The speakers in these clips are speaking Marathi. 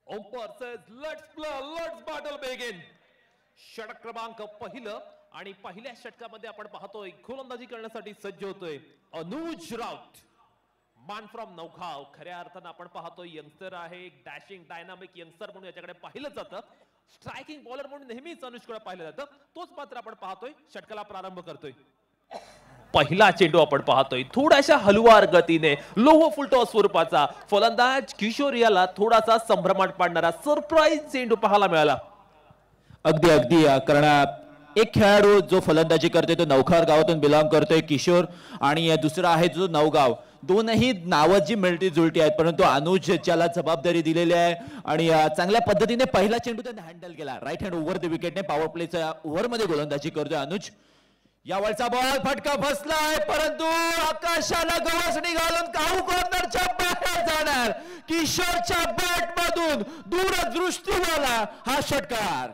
Umpire says, let's play, let's battle begin. षटक क्रमांक पहिलं आणि पहिल्या षटकामध्ये आपण पाहतोय गोलंदाजी करण्यासाठी सज्ज होतोय अनुज राऊत, man फ्रॉम नौगाव. खऱ्या अर्थानं आपण पाहतोय यंगस्टर आहे, एक डॅशिंग डायनामिक यंगस्टर म्हणून याच्याकडे पाहिलं जातं. स्ट्रायकिंग बॉलर म्हणून नेहमीच अनुजकडे पाहिलं जातं. तोच मात्र आपण पाहतोय षटकाला प्रारंभ करतोय. पहिला चेंडू आपण पाहतोय थोड्याशा हलवार गतीने लोह फुलटॉस स्वरूपाचा फलंदाज किशोर याला थोडासा संभ्रमात पाडणारा सरप्राईज चेंडू पाहायला मिळाला. अगदी अगदी करणा एक खेळाडू जो फलंदाजी करते तो नौखार गावातून बिलॉंग करतोय किशोर, आणि दुसरा आहे जो नवगाव. दोनही नावं जी मिळती जुळती आहेत, परंतु अनुज ज्याला जबाबदारी दिलेली आहे आणि चांगल्या पद्धतीने पहिला चेंडू त्याने हँडल केला. राईट हँड ओव्हर द विकेटने पॉवर प्लेच्या ओव्हर मध्ये गोलंदाजी करतोय अनुज. यावरचा बॉल फटका फसलाय, परंतु आकाशाला गवसणी घालून काहू कॉर्नरच्या बाहेर जाणार. किशोरच्या बॅट मधून दूरदृष्टीवाला हा षटकार.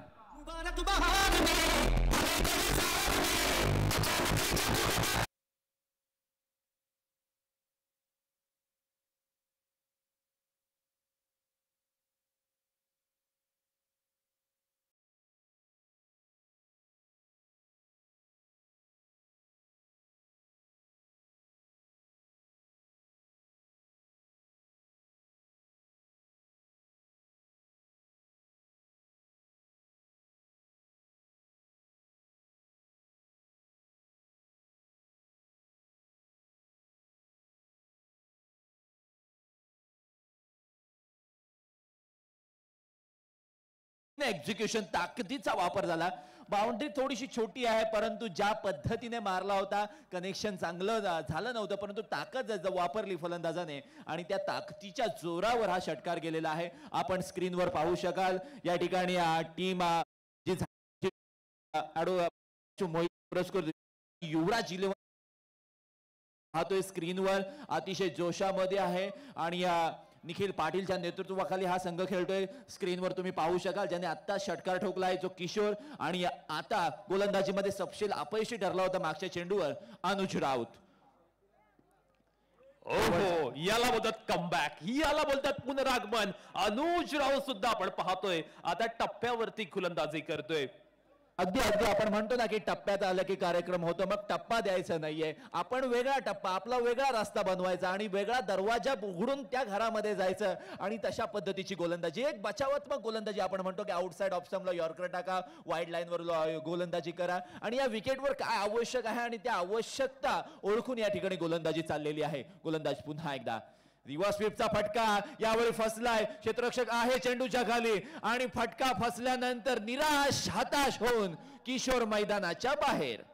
एक्झिक्युशन ताकदीचा वापर झाला. बाउंड्री थोडीशी छोटी आहे, परंतु ज्या पद्धतीने मारला होता कनेक्शन चांगलं झालं नव्हतं, परंतु ताकद वापरली फलंदाजाने आणि त्या ताकदीच्या जोरावर हा षटकार गेलेला आहे. आपण स्क्रीनवर पाहू शकाल या ठिकाणी टीम युवराज पाहतोय स्क्रीनवर अतिशय जोशामध्ये आहे आणि निखिल पाटीलच्या नेतृत्वाखाली हा संघ खेळतोय. स्क्रीनवर तुम्ही पाहू शकाल ज्याने आता षटकार ठोकलाय जो किशोर, आणि आता गोलंदाजीमध्ये सपशेल अपयशी ठरला होता मागच्या चेंडूवर अनुज राऊत. ओहो, याला बोलतात कमबॅक, याला बोलतात पुनरागमन. अनुज राऊत सुद्धा आपण पाहतोय आता टप्प्यावरती गोलंदाजी करतोय. अगदी अगदी आपण म्हणतो ना की टप्प्यात आलं की कार्यक्रम होतो, मग टप्पा द्यायचा नाहीये. आपण वेगळा टप्पा, आपला वेगळा रस्ता बनवायचा आणि वेगळा दरवाजा उघडून त्या घरामध्ये जायचं आणि तशा पद्धतीची गोलंदाजी, एक बचावात्मक गोलंदाजी. आपण म्हणतो की आउटसाइड ऑफ स्टंपला यॉर्कर टाका, वाईड लाईनवर गोलंदाजी करा आणि या विकेटवर काय आवश्यक आहे आणि त्या आवश्यकता ओळखून या ठिकाणी गोलंदाजी चाललेली आहे. गोलंदाज पुन्हा एकदा रिव्हर्स स्वीपचा फटका यावेळी फसलाय. क्षेत्ररक्षक आहे चेंडूच्या खाली आणि फटका फसल्यानंतर निराश हताश होऊन किशोर मैदानाच्या बाहेर.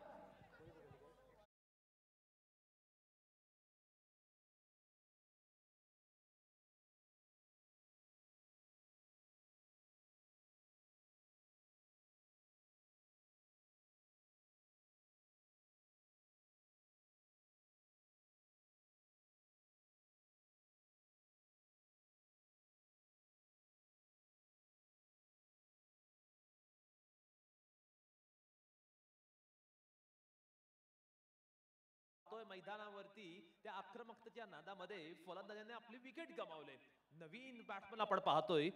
मैदानावरती त्या आक्रमकतेच्या नादामध्ये फलंदाजाने आपली विकेट गमावले. नवीन बॅट्समन आपण पाहतोय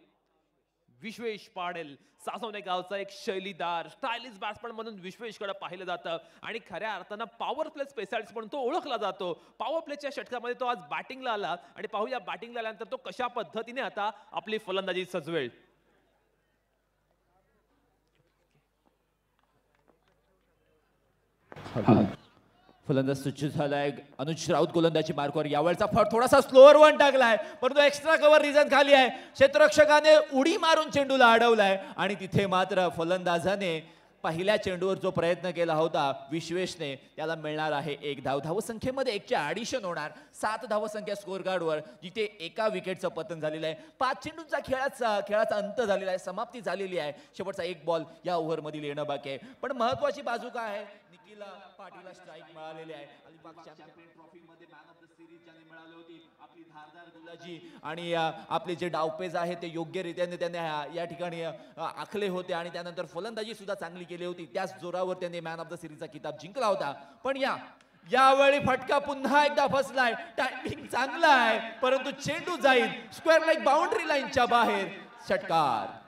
विश्वेश पाडेल. सासवणे गावचा एक शैलीदार स्टायलिश बॅट्समन म्हणून विश्वेशकडे पाहिलं जातं आणि खऱ्या अर्थानं पॉवर प्ले स्पेशालिस्ट म्हणून तो ओळखला जातो. पॉवर प्लेच्या षटकामध्ये तो आज बॅटिंगला आला आणि पाहूया बॅटिंगला आल्यानंतर तो कशा पद्धतीने आता आपली फलंदाजी सजवेल. फलंदाज सज्ज झालाय. अनुज राऊत गोलंदाजी मार्कवर. यावेळचा फट थोडासा स्लोअर वन टाकलाय, परंतु एक्स्ट्रा कव्हर रिजन खाली आहे. क्षेत्ररक्षकाने उडी मारून चेंडूला अडवलाय आणि तिथे मात्र फलंदाजाने पहिल्या चेंडूवर जो प्रयत्न केला होता विश्वेशने त्याला मिळणार आहे एक धाव. धावसंख्येमध्ये 1चे ॲडिशन होणार. 7 धावसंख्या स्कोर कार्डवर, जिथे एका विकेटचं पतन झालेलं आहे. 5 चेंडूंचा खेळाचा अंत झालेला आहे, समाप्ती झालेली आहे. शेवटचा एक बॉल या ओव्हरमधील येणं बाकी आहे. पण महत्वाची बाजू काय आहे, निखिल पाटीलला स्ट्राईक मिळालेली आहे. अलिबाग चॅम्पियन ट्रॉफी मध्ये मॅन ऑफ द सिरीज ज्याने मिळाली होती. आपली धारदार गोलंदाजी आणि आपले जे डावपेच आहे ते योग्य रीतीने त्याने या ठिकाणी आखले होते आणि त्यानंतर फलंदाजी सुद्धा चांगली केली होती. त्याच जोरावर त्याने मॅन ऑफ द सिरीजचा किताब जिंकला होता. पण यावेळी फटका पुन्हा एकदा फसलाय. टायमिंग चांगला आहे, परंतु चेंडू जाईल स्क्वेअर लाईन बाउंड्री लाईनच्या बाहेर. षटकार.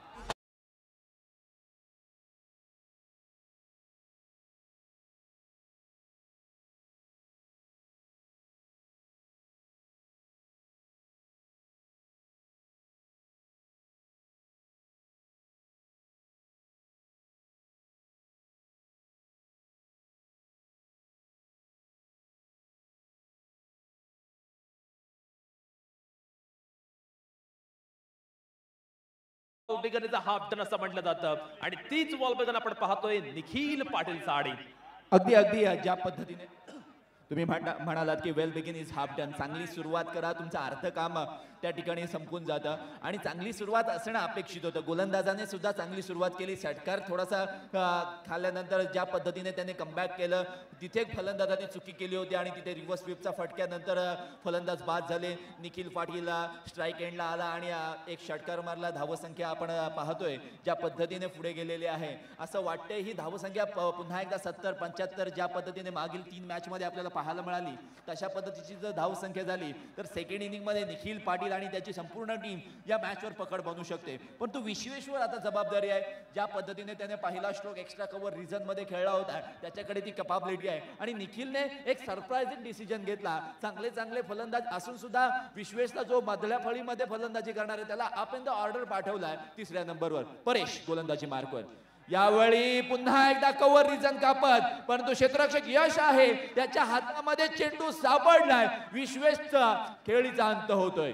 वॉलबेगनचा हाफ टर्न असं म्हटलं जातं आणि तीच वॉलबेगन आपण पाहतोय निखिल पाटील साडी. अगदी अगदी ज्या पद्धतीने तुम्ही म्हणालात की वेल बिगिन इज हाफ डन. चांगली सुरुवात करा, तुमचं अर्ध काम त्या ठिकाणी संपून जातं आणि चांगली सुरुवात असणं अपेक्षित होतं. गोलंदाजाने सुद्धा चांगली सुरुवात केली. षटकार थोडासा खाल्ल्यानंतर ज्या पद्धतीने त्याने कमबॅक केलं तिथे फलंदाजाने चुकी केली होती आणि तिथे रिव्हर्स स्वीपचा फटक्यानंतर फलंदाज बाद झाले. निखिल पाटील स्ट्राईक एंडला आला आणि एक षटकार मारला. धावसंख्या आपण पाहतोय ज्या पद्धतीने पुढे गेलेली आहे. असं वाटतंय ही धावसंख्या पुन्हा एकदा 70-75 ज्या पद्धतीने मागील 3 मॅच मध्ये आपल्याला पाहायला मिळाली तशा पद्धतीची जर धावसंख्या झाली तर सेकंड इनिंग मध्ये निखिल पाटील आणि त्याची संपूर्ण टीम या मॅचवर पकड बनू शकते. पण तो विश्वेश्वर आता जबाबदारी आहे. ज्या पद्धतीने त्याने पहिला स्ट्रोक एक्स्ट्रा कव्हर रिझन मध्ये खेळला होता त्याच्याकडे ती कॅपॅबिलिटी आहे आणि निखिलने एक सरप्राइझिंग डिसिजन घेतला. चांगले फलंदाज असून सुद्धा विश्वेशला जो मधल्या फळीमध्ये फलंदाजी करणार आहे त्याला अप इन द ऑर्डर पाठवलाय 3ऱ्या नंबरवर. परेश गोलंदाजी मार्कवर. यावेळी पुन्हा एकदा कव्हर रिजन कापत परंतु क्षेत्ररक्षक यश आहे त्याच्या हातामध्ये चेंडू सापडलाय. विश्वेशचा खेळीचा अंत होतोय.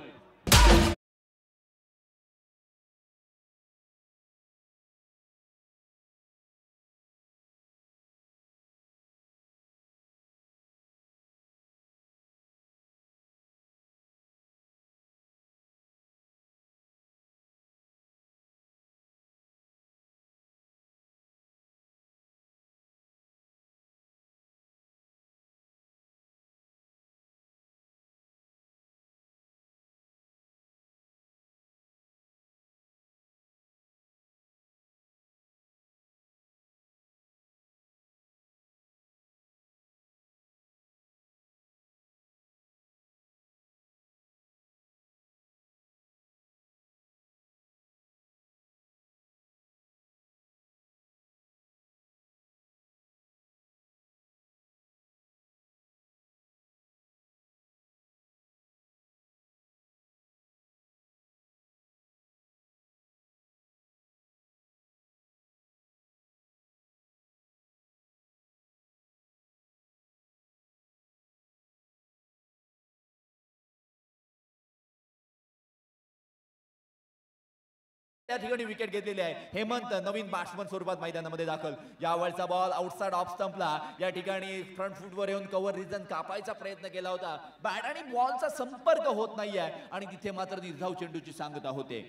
त्या ठिकाणी विकेट घेतलेली आहे. हेमंत नवीन बॅट्समन स्वरूपात मैदानामध्ये दाखल. यावेळचा बॉल आउटसाइड ऑफ स्टंपला या ठिकाणी फ्रंट फुटवर येऊन कव्हर रिजन कापायचा प्रयत्न केला होता. बॅट आणि बॉलचा संपर्क होत नाहीये आणि तिथे मात्र निर्धाव चेंडूची सांगता होते.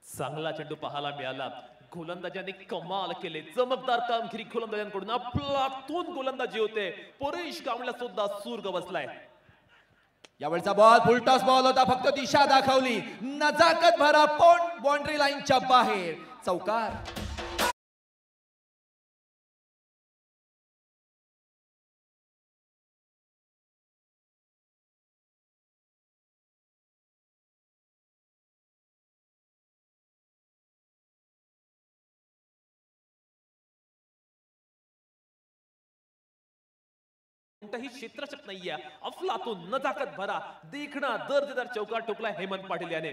चांगला चेंडू पाहायला मिळाला. गोलंदाजांनी कमाल केले. चमकदार कामगिरी गोलंदाजांकडून. आपलातून गोलंदाजी होते. परेश कांबळेला सुद्धा सूर बसलाय. यावेळचा बॉल फुलटॉस बॉल होता. फक्त दिशा दाखवली. नजाकत भरा बाउंड्री लाईनच्या बाहेर. चौकार. कोणताही क्षेत्ररक्षक नाहीये. अफलातून नजाकत भरा देखणा दर्जेदार चौकार ठोकला हेमंत पाटील याने.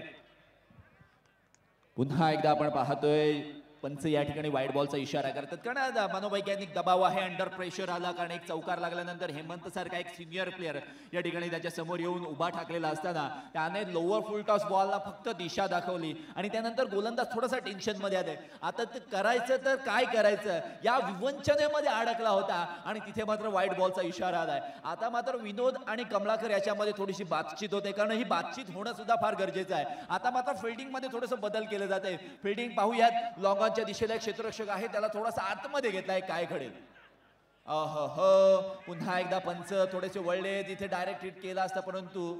पुन्हा एकदा आपण पाहतोय पंच या ठिकाणी वाईट बॉलचा इशारा करतात कारण मनोवैज्ञानिक दबाव आहे. अंडर प्रेशर आला कारण एक चौकार लागल्यानंतर हेमंत सारखा एक सिनियर प्लेअर या ठिकाणी त्याच्या समोर येऊन उभा ठाकलेला असताना त्याने लोअर फुल टॉस बॉलला फक्त दिशा दाखवली आणि त्यानंतर गोलंदाज थोडासा टेन्शन मध्ये आलाय. आता ते करायचं तर काय करायचं या विवंचनेमध्ये अडकला होता आणि तिथे मात्र वाईट बॉलचा इशारा आलाय. आता मात्र विनोद आणि कमलाकर याच्यामध्ये थोडीशी बातचीत होते कारण ही बातचीत होणं सुद्धा फार गरजेचं आहे. आता मात्र फिल्डिंग मध्ये थोडंसं बदल केलं जाते. फिल्डिंग पाहूयात. लॉंग च्या दिशेला एक क्षेत्ररक्षक आहे त्याला थोडासा आतमध्ये घेतलाय. काय घडेल. पुन्हा एकदा पंच थोडेसे वळले. तिथे डायरेक्ट हिट केला असता परंतु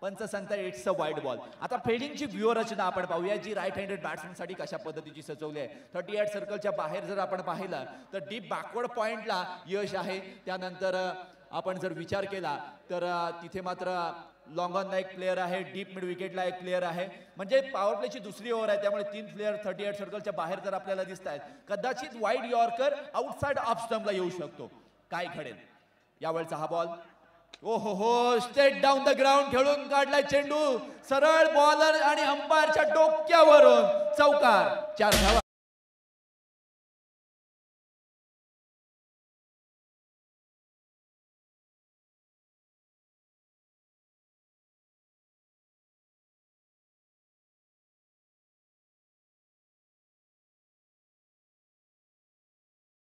पंच सांगता इट्स अ वाईड बॉल. आता फिल्डिंगची व्यूहरचना आपण पाहूया जी राईट हँडेड बॅट्समन साठी कशा पद्धतीची सजवली आहे. 38 सर्कलच्या बाहेर जर आपण पाहिलं तर डीप बॅकवर्ड पॉइंटला यश आहे. त्यानंतर आपण जर विचार केला तर तिथे मात्र लॉंग ऑनला एक प्लेअर आहे, डीप मिड विकेटला एक प्लेअर आहे. म्हणजे पॉवर प्लेची दुसरी ओव्हर आहे, त्यामुळे 3 प्लेअर 38 सर्कलच्या बाहेर जर आपल्याला दिसत आहेत. कदाचित वाईड यॉर्कर आउटसाइड ऑफ स्टंपला येऊ शकतो. काय घडेल यावेळचा हा बॉल? ओ हो, स्ट्रेट डाऊन द ग्राउंड खेळून काढलाय चेंडू, सरळ बॉलर आणि अंपायरच्या डोक्यावरून चौकार. 4 धावा.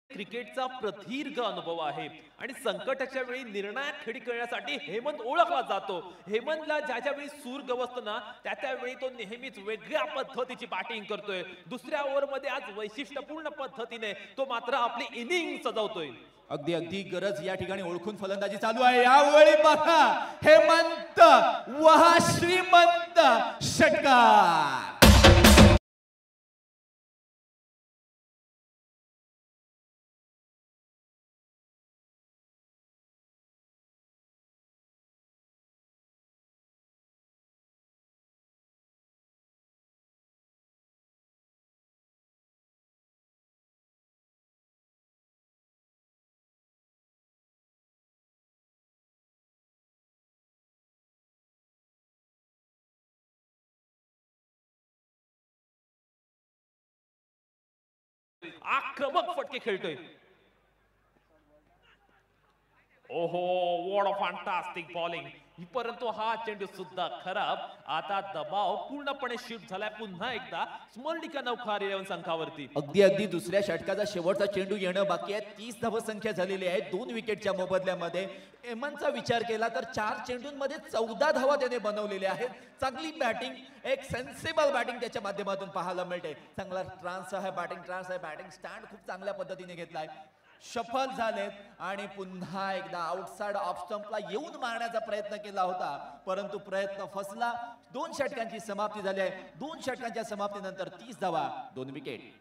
क्रिकेटचा प्रदीर्घ अनुभव आहे आणि संकटाच्या वेळी निर्णायक खेळी खेळण्यासाठी हेमंत ओळखला जातो. हेमंतला ज्या वेळी सूर गवसतो ना त्या वेळी तो नेहमीच वेगळ्या पद्धतीची बॅटिंग करतोय. दुसऱ्या ओव्हर मध्ये आज वैशिष्ट्यपूर्ण पद्धतीने तो मात्र आपली इनिंग सजवतोय. अगदी अगदी गरज या ठिकाणी ओळखून फलंदाजी चालू आहे. यावेळी बघा हेमंत वहा श्रीमंत षटकार. आक्रमक फटके खेळतोय. ओहो, व्हॉट अ फॅन्टास्टिक बॉलिंग. परंतु हा चेंडू सुद्धा खराब. आता दबाव पूर्णपणे शिफ्ट झालाय पुन्हा एकदा स्मरणिका नौखार 11 संघावरती. अगदी अगदी दुसऱ्या षटकाचा शेवटचा चेंडू येणं बाकी आहे. 30 धावसंख्या झालेली आहे 2 विकेटच्या मोबदल्यामध्ये. हेमंतचा विचार केला तर 4 चेंडूंमध्ये 14 धावा त्याने बनवलेल्या आहेत. चांगली बॅटिंग, एक सेन्सिबल बॅटिंग त्याच्या माध्यमातून पाहायला मिळते. चांगला ट्रान्स आहे, बॅटिंग स्टँड खूप चांगल्या पद्धतीने घेतलाय. सफल झालेत आणि पुन्हा एकदा आउटसाइड ऑफ स्टंपला येऊन मारण्याचा प्रयत्न केला होता, परंतु प्रयत्न फसला. 2 षटकांची समाप्ती झाली आहे. 2 षटकांच्या समाप्तीनंतर 30 धावा, 2 विकेट.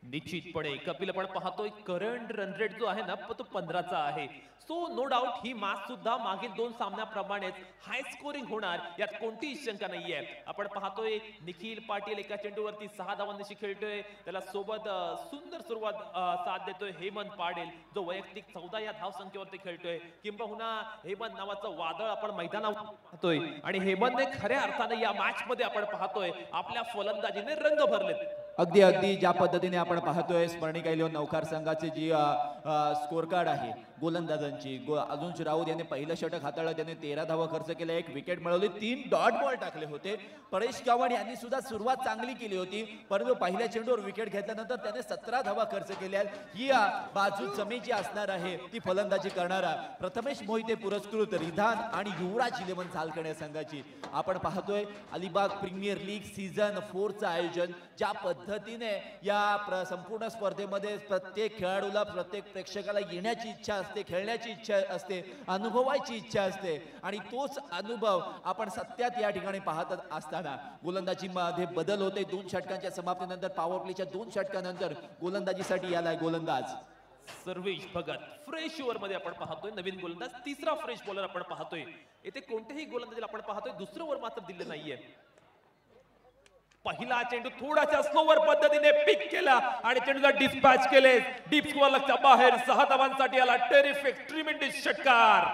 निश्चितपणे कपिल आपण पाहतोय करंट रन रेट जो आहे ना तो 15चा आहे. सो नो डाऊट ही मॅच सुद्धा मागील 2 सामन्याप्रमाणेच हाय स्कोरिंग होणार यात कोणतीही शंका नाहीये. आपण पाहतोय निखिल पाटील एका चेंडूवरती 6 धावांनिशी खेळतोय. त्याला सोबत सुंदर सुरुवात साथ देतोय हेमंत पाटील जो वैयक्तिक 14 या धावसंख्येवरती खेळतोय. किंबहुना हेमंत नावाचं वादळ आपण मैदानावर पाहतोय आणि हेमंतने खऱ्या अर्थाने या मॅच मध्ये आपण पाहतोय आपल्या फलंदाजीने रंग भरलेत. अगदी अगदी ज्या पद्धतीने आपण पाहतोय स्मरणिका 11 नौकार संघाची जी स्कोर कार्ड आहे गोलंदाजांची, अनुज राऊत याने पहिलं षटक हाताळलं. त्याने 13 धावा खर्च केल्या, 1 विकेट मिळवली, 3 डॉट बॉल टाकले होते. परेश गावड यांनी सुद्धा सुरुवात चांगली केली होती, परंतु पहिल्या चेंडूवर विकेट घेतल्यानंतर त्याने 17 धावा खर्च केल्या. ही बाजू जमेची असणार आहे ती फलंदाजी करणारा प्रथमेश मोहिते पुरस्कृत रिधान आणि युवराज 11 सालकणे संघाची. आपण पाहतोय अलिबाग प्रीमियर लीग सीझन 4चं आयोजन. ज्या पद्धतीने या संपूर्ण स्पर्धेमध्ये प्रत्येक खेळाडूला, प्रत्येक प्रेक्षकाला येण्याची इच्छा असते, खेळण्याची इच्छा असते, अनुभवायची इच्छा असते आणि तोच अनुभव आपण सत्यात या ठिकाणी पाहत असताना गोलंदाजी मध्ये बदल होते. 2 षटकांच्या समाप्तीनंतर, पॉवर प्लेच्या 2 षटकानंतर गोलंदाजीसाठी यालाय गोलंदाज सर्वेश भगत. फ्रेश ओव्हर मध्ये आपण पाहतोय नवीन गोलंदाज, तिसरा फ्रेश बॉलर आपण पाहतोय. येथे कोणत्याही गोलंदाजीला आपण पाहतोय दुसरं ओव्हर मात्र दिले नाहीये. पहिला चेंडू थोडासा स्लोवर पद्धतीने पिक केला आणि चेंडूला डिस्पॅच केले डीप स्क्वेअरच्या बाहेर. 6 धावांसाठी आला टेरिफिक ट्रिमेंडस षटकार.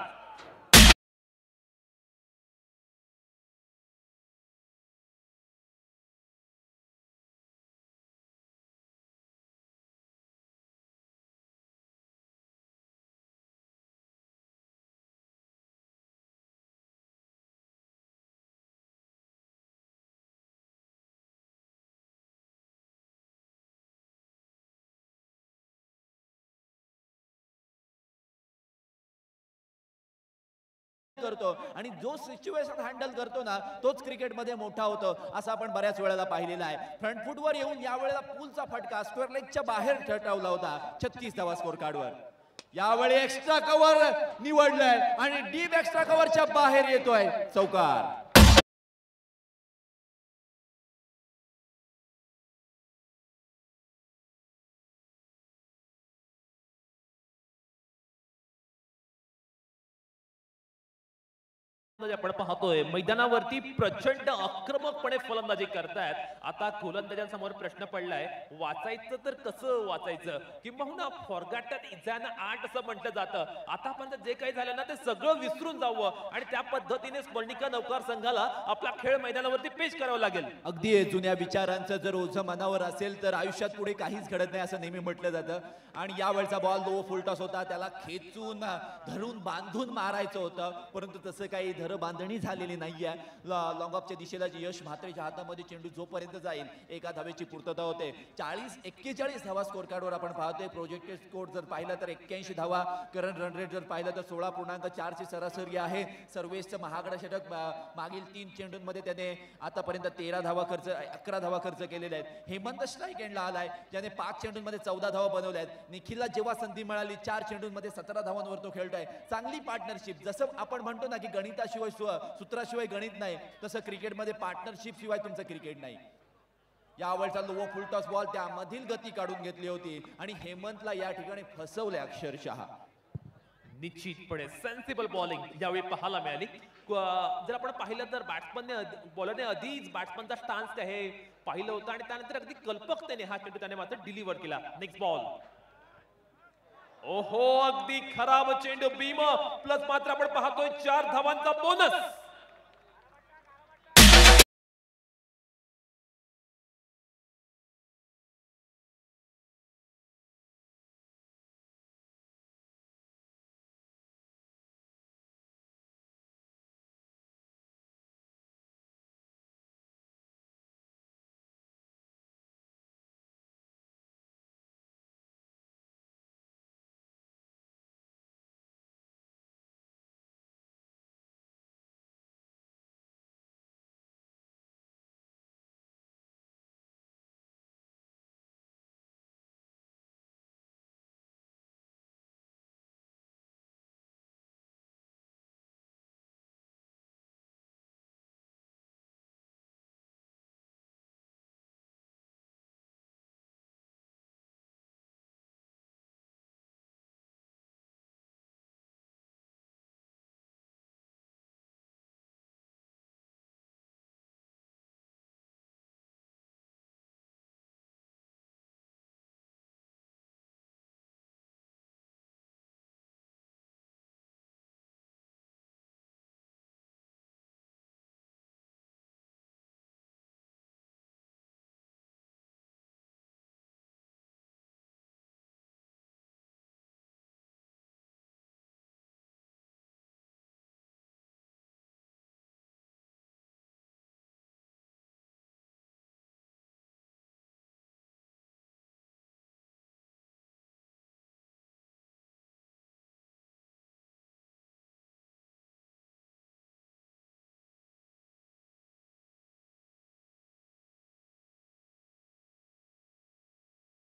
करतो आणि जो सिच्युएशन हँडल करतो ना तोच क्रिकेटमध्ये मोठा होतो असं आपण बऱ्याच वेळेला पाहिलेलं आहे. फ्रंट फुटवर येऊन यावेळेला पूलचा फटका स्क्वेअर लेगच्या बाहेर ठेवला होता. 36 धावा स्कोर कार्डवर. यावेळी एक्स्ट्रा कव्हर निवडलाय आणि डीप एक्स्ट्रा कव्हरच्या बाहेर येतोय चौकार. आपण पाहतोय मैदानावरती प्रचंड आक्रमकपणे फलंदाजी करतायत. आता गोलंदाजांसमोर प्रश्न पडलाय, वाचायचं तर कसं वाचायचं, किंबहुना फॉरगॅटन इज ॲन आर्ट असं म्हटलं जातं. आतापर्यंत जे काही झालं ना ते सगळं विसरून जावं आणि त्या पद्धतीने स्मरणिका नौकार संघाला आपला खेळ मैदानावरती पेश करावा लागेल. अगदी जुन्या विचारांचं जर ओझं मनावर असेल तर आयुष्यात पुढे काहीच घडत नाही असं नेहमी म्हटलं जातं. आणि यावेळचा बॉल लो फुलटॉस होता, त्याला खेचून धरून बांधून मारायचं होतं, परंतु तसं काही बांधणी झालेली नाहीये. लॉंग ऑफच्या दिशेला यश म्हात्रेच्या हातामध्ये चेंडू जोपर्यंत जाईल एका धावेची पूर्तता होते. 40-41 धावा स्कोर कार्डवर आपण पाहतोय. प्रोजेक्टेड स्कोर जर पाहिलं तर 81 धावा, करंट रन रेट जर पाहिलं तर 16.4 ची सरासरी आहे. सर्वेशचं महागडा षटक मागील 3 चेंडूंमध्ये त्याने आतापर्यंत 11 धावा खर्च केलेले आहेत. हेमंत स्ट्राईक एंडला आलाय, ज्याने 5 चेंडूंमध्ये 14 धावा बनवल्या आहेत. निखिलला जेव्हा संधी मिळाली 4 चेंडूंमध्ये 17 धावांवर तो खेळतोय. चांगली पार्टनरशिप, जसं आपण म्हणतो ना की गणिताशिवाय सूत्राशिवाय गणित नाही, तसं क्रिकेटमध्ये पार्टनरशिप शिवाय तुमचं क्रिकेट नाही. यावेळचा लो फुलटॉस बॉल त्यामधील गती काढून घेतली होती आणि हेमंतला या ठिकाणी फसवले अक्षरशः. निश्चितपणे सेन्सिबल बॉलिंग यावेळी पाहायला मिळाली. जर आपण पाहिलं तर बॉलरने आधीच बॅट्समनचा स्टान्स हे पाहिलं होतं आणि त्यानंतर अगदी कल्पकतेने हा चेंडू त्याने मात्र डिलिव्हर केला. Next ball. ओहो, अगदी खराब चेंडू, बीम प्लस मात्र आपण पाहतोय 4 धावांचा बोनस.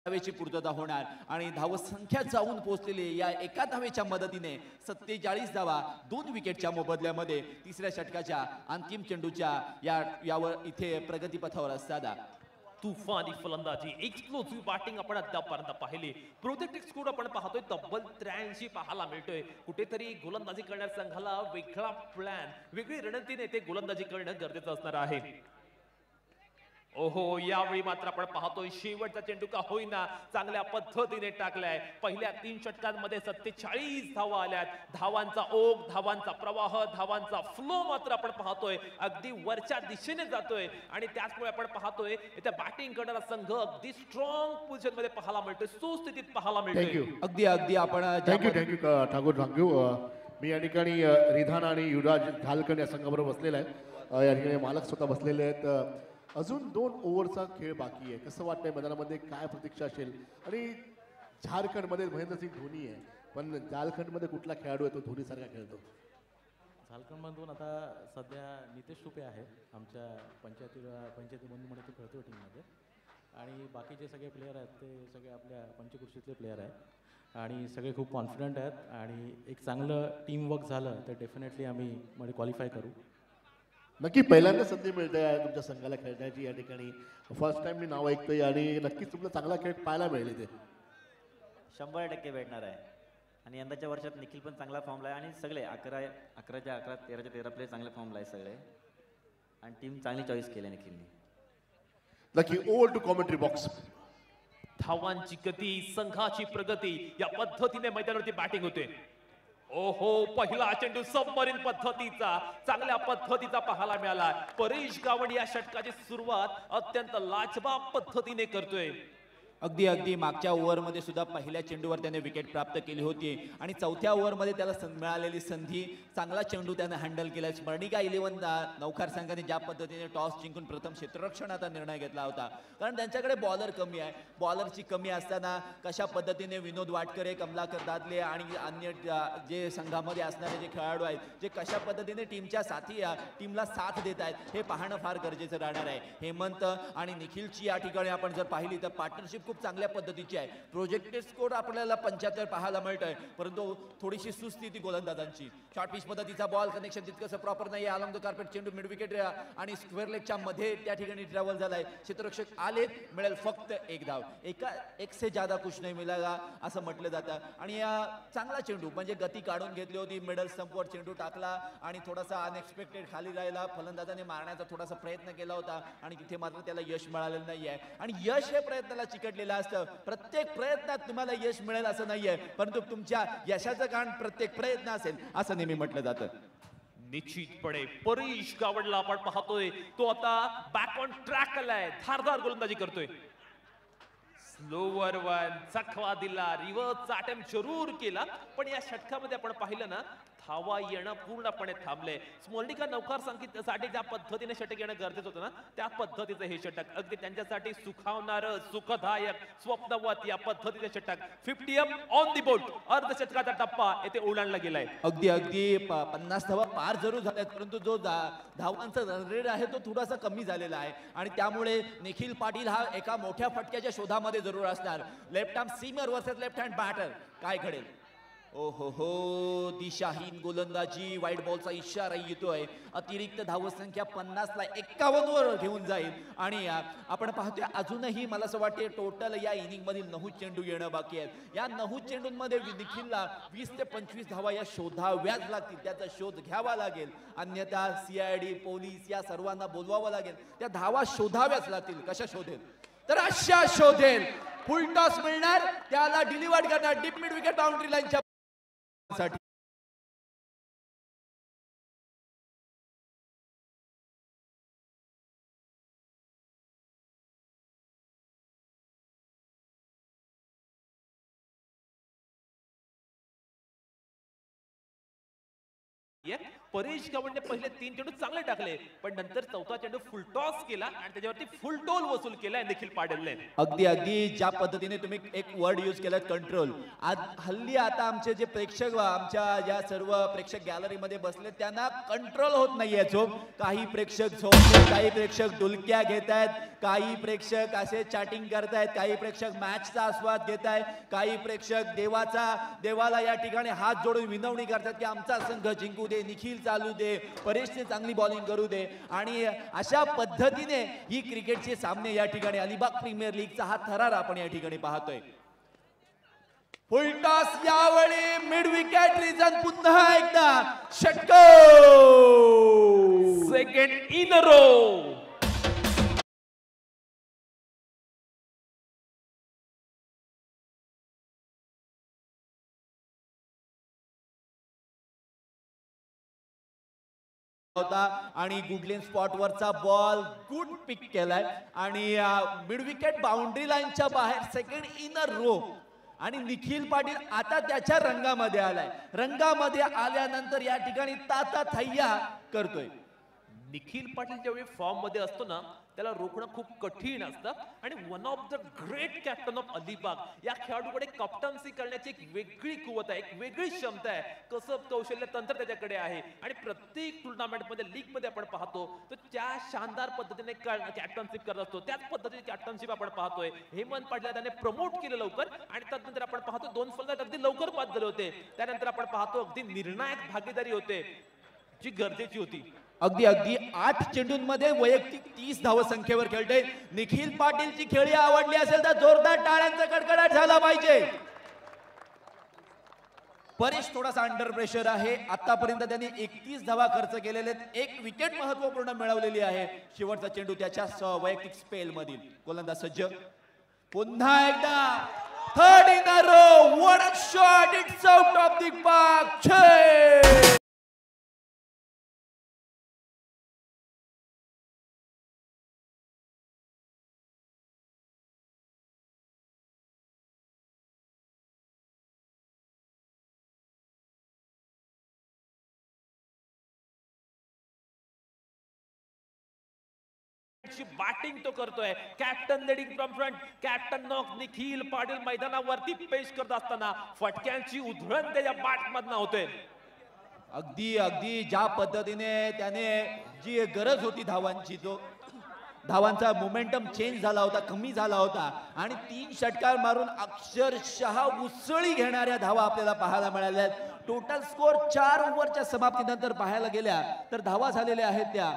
धावेची पूर्तता होणार आणि धावसंख्या जाऊन पोहोचलेली या एका धावेच्या मदतीने 47 धावा 2 विकेटच्या मोबदल्यामध्ये तिसऱ्या षटकाच्या अंतिम चेंडूच्या यावर इथे प्रगतीपथावर असताना तुफानी फलंदाजी, एक्सप्लोसिव्ह बॅटिंग आपण अद्यापर्यंत पाहिली. प्रोजेक्टेड स्कोर आपण पाहतोय तब्बल 83 पाहायला मिळतोय. कुठेतरी गोलंदाजी करण्याच्या संघाला वेगळा प्लॅन, वेगळी रणनीतीने ते गोलंदाजी करणं गरजेचं असणार आहे. ओहो, यावेळी मात्र आपण पाहतोय शेवटचा चेंडू का होईना चांगल्या पद्धतीने टाकलाय. पहिल्या 3 षटकांमध्ये 47 धावा आल्यात. धावांचा ओघ, धावांचा प्रवाह, धावांचा फ्लो मात्र आपण पाहतोय अगदी वरच्या दिशेने जातोय आणि त्याचमुळे आपण पाहतोय इथे बॅटिंग करणारा संघ अगदी स्ट्रॉंग पोझिशन मध्ये पाहायला मिळतोय, सुस्थितीत पाहायला मिळतोय. अगदी आपण थँक्यू ठाकूर. मी या ठिकाणी रिधान आणि युवराज घालकर या संघाबरोबर बसलेला आहे. या ठिकाणी मालक स्वतः बसलेले आहेत. अजून 2 ओव्हरचा खेळ बाकी आहे. कसं वाटतंय मैदानामध्ये, काय प्रतीक्षा असेल? आणि झारखंडमध्ये महेंद्रसिंग धोनी आहे, पण झारखंडमध्ये कुठला खेळाडू आहे तो धोनीसारखा खेळतो? झारखंडमधून आता सध्या नितेश टुपे आहे, आमच्या पंचायती बंधूमध्ये तो खेळतो टीममध्ये. आणि बाकीचे सगळे प्लेयर आहेत ते सगळे आपल्या पंचकृषीतले प्लेयर आहेत आणि सगळे खूप कॉन्फिडंट आहेत. आणि एक चांगलं टीमवर्क झालं तर डेफिनेटली आम्ही मध्ये क्वालिफाय करू. नक्की पहिल्यांदा संधी मिळते आहे तुमच्या संघाला खेळण्याची. या ठिकाणी फर्स्ट टाइम मी नाव ऐकतोय आणि नक्कीच तुमचा चांगला खेळ पाहायला मिळेल. ते 100% भेटणार आहे. आणि यंदाच्या वर्षात निखिल पण चांगला फॉर्मला आहे आणि सगळे 11च्या 11 13च्या 13 प्लेयर चांगल्या फॉर्मला आहे सगळे आणि टीम चांगली चॉईस केली निखिलने. Lucky over to commentary box. धावांची गती, संघाची प्रगती या पद्धतीने मैदानावरती बॅटिंग होते. ओहो, पहिला चेंडू सबमरीन पद्धतीचा चांगल्या पद्धतीचा पाहायला मिळाला. परेश गावंड या षटकाची सुरुवात अत्यंत लाजवाब पद्धतीने करतोय. अगदी मागच्या ओव्हरमध्ये सुद्धा पहिल्या चेंडूवर त्याने विकेट प्राप्त केली होती आणि चौथ्या ओव्हरमध्ये त्याला मिळालेली संधी चांगला चेंडू त्याने हँडल केला. स्मरणिका 11 नौकार संघाने ज्या पद्धतीने टॉस जिंकून प्रथम क्षेत्ररक्षणाचा निर्णय घेतला होता, कारण त्यांच्याकडे बॉलर कमी आहे. बॉलरची कमी असताना कशा पद्धतीने विनोद वाटकरे, कमलाकर दादले आणि अन्य जे संघामध्ये असणारे जे खेळाडू आहेत, जे कशा पद्धतीने टीमला साथ देत आहेत हे पाहणं फार गरजेचं राहणार आहे. हेमंत आणि निखिलची या ठिकाणी आपण जर पाहिली तर पार्टनरशिप खूप चांगल्या पद्धतीची आहे. प्रोजेक्टेड स्कोर आपल्याला 75 पाहायला मिळतोय, परंतु थोडीशी सुस्ती ती गोलंदाजांची. शॉर्ट पिच पद्धतीचा बॉल कनेक्शन तितकंसं प्रॉपर नाही. अलॉंग द कार्पेट चेंडू मिड विकेट आणि स्क्वेअर लेगच्या मध्ये त्या ठिकाणी ट्रॅव्हल झालाय. क्षेत्ररक्षक आले, मिळेल फक्त एक धाव. एक से ज्यादा कुछ नाही मिळाला असं म्हटलं जातं. आणि चांगला चेंडू म्हणजे गती काढून घेतली होती. मिडल स्टंपवर चेंडू टाकला आणि थोडासा अनएक्सपेक्टेड खाली राहिला. फलंदाजाने मारण्याचा थोडासा प्रयत्न केला होता आणि तिथे मात्र त्याला यश मिळालेलं नाहीये. आणि यश हे प्रयत्नाला चिकटलेलं असतं. प्रत्येक प्रयत्नात तुम्हाला यश मिळेल असं नाहीये, परंतु तुमच्या यशाचं कारण प्रत्येक प्रयत्न असेल असं नेहमी म्हटलं जातं. निश्चितपणे परेश गावंडला आपण पाहतोय, तो आता बॅक ऑन ट्रॅक आलाय. धारदार गोलंदाजी करतोय. स्लोवर वन चकवा दिला, रिव्हर्सचा अटेम्प्ट जरूर केला, पण या षटकामध्ये आपण पाहिलं ना धावा येणं पूर्णपणे थांबले. स्मरणिका नौकार साठी ज्या पद्धतीने षटक येणं गरजेचं होतं ना, त्या पद्धतीचं हे षटक अगदी त्यांच्यासाठी सुखावणारं, सुखदायक, स्वप्नवत या पद्धतीचे षटक. 50 ऑन दी बोर्ड. अर्धशतकाचा टप्पा येथे ओलांडला गेलाय. अगदी 50 धावा पार जरूर झाल्यात, परंतु जो धावांचा रन रेट आहे तो थोडासा कमी झालेला आहे आणि त्यामुळे निखिल पाटील हा एका मोठ्या फटक्याच्या शोधामध्ये जरूर असणार. Left arm seamer versus left hand batter, काय घडेल? ओहो, दिशाहीन गोलंदाजी. वाईट बॉलचा इशारा येतोय. अतिरिक्त धावसंख्या 50ला 51 वर घेऊन जाईल आणि आपण पाहतोय अजूनही मला असं वाटते टोटल या इनिंग मधील 9 चेंडू येणं बाकी आहेत. या 9 चेंडूंमध्ये निखिलला 20 ते 25 धावा या शोधाव्याच लागतील. त्याचा शोध घ्यावा लागेल, अन्यथा CID पोलीस या सर्वांना बोलवावं लागेल. त्या धावा शोधाव्याच लागतील. कशा शोधेल? तर अशा शोधेल. फुल टॉस मिळणार, त्याला डिलिव्हर्ड करणार डीप मिड विकेट बाउंड्री लाईनच्या साठी. परेश गावंडने पहिले 3 चेंडू चांगले टाकले, पण नंतर चौथा चेंडू फुल टॉस केला आणि त्याच्यावरती फुल टोल वसूल केलाय निखिल पाटीलने. अगदी ज्या पद्धतीने तुम्ही एक वर्ड यूज केला कंट्रोल. आज हल्ली आता आमचे जे प्रेक्षक आमच्या या सर्व प्रेक्षक गॅलरीमध्ये बसले त्यांना कंट्रोल होत नाहीये. झोप. काही प्रेक्षक झोपले, काही प्रेक्षक डुलक्या घेत आहेत, काही प्रेक्षक असे चॅटिंग करतायत, काही प्रेक्षक मॅचचा आस्वाद घेत आहेत, काही प्रेक्षक देवाला या ठिकाणी हात जोडून विनवणी करतात की आमचा संघ जिंकू दे, निखिल चालू दे, परेशने चांगली बॉलिंग करू दे. आणि अशा पद्धतीने ही क्रिकेटचे सामने या ठिकाणी अलिबाग प्रीमियर लीगचा हा थरार आपण या ठिकाणी पाहतोय. फुल टॉस यावेळी मिड विकेट रिजन पुन्हा एकदा षटको. Second in a row. होता आणि गुडलेन स्पॉट वरचा बॉल गुड पिक केलाय आणि मिड विकेट बाउंड्री लाईनच्या बाहेर सेकंड इन अ रो. आणि निखिल पाटील आता त्याच्या रंगामध्ये आलाय. रंगामध्ये आल्यानंतर या ठिकाणी ताता थैया करतोय. निखिल पाटील ज्यावेळी फॉर्म मध्ये असतो ना, त्याला रोखणं खूप कठीण असतं आणि one of the great captain of Alibag या खेळाडूकडे कॅप्टन्सी करण्याची एक वेगळी कुवत आहे, एक वेगळी क्षमता आहे, कसब कौशल्य तंत्र त्याच्याकडे आहे. आणि प्रत्येक टुर्नामेंट मध्ये लीग मध्ये आपण पाहतो तर त्या शानदार पद्धतीने कॅप्टनशिप करत असतो. त्याच पद्धतीने कॅप्टनशिप आपण पाहतोय. हेमंत पाटील त्याने प्रमोट केलं लवकर आणि त्यानंतर आपण पाहतो 2 फलंदाज अगदी लवकर बाद झाले होते. त्यानंतर आपण पाहतो अगदी निर्णायक भागीदारी होते जी गरजेची होती. अगदी 8 चेंडूंमध्ये वैयक्तिक 30 धावसंख्येवर खेळते निखिल पाटीलची खेळी आवडली असेल तर जोरदार टाळ्यांचा कडकडाट झाला पाहिजे. परेश थोडासा अंडर प्रेशर आहे. आतापर्यंत त्यांनी 31 धावा खर्च केलेले आहेत. 1 विकेट महत्वपूर्ण मिळवलेली आहे. शेवटचा चेंडू त्याच्या वैयक्तिक स्पेल मधील. गोलंदाज सज्ज. पुन्हा एकदा third in a row. What a shot. It's out of the park. Batting तो करतोय. Captain leading from front. Captain knock Nikhil Patil मैदानावरती पेश करत असताना फटक्यांची उधळण त्याच्या बॅट मधनं होते. अगदी अगदी ज्या पद्धतीने त्याने जी गरज होती धावांची, तो धावांचा मोमेंटम चेंज झाला होता, कमी झाला होता आणि 3 षटकार मारून अक्षरशः उसळी घेणाऱ्या धावा आपल्याला पाहायला मिळाल्या. टोटल स्कोर 4 ओव्हरच्या समाप्तीनंतर पाहायला गेल्या तर धावा झालेल्या आहेत त्या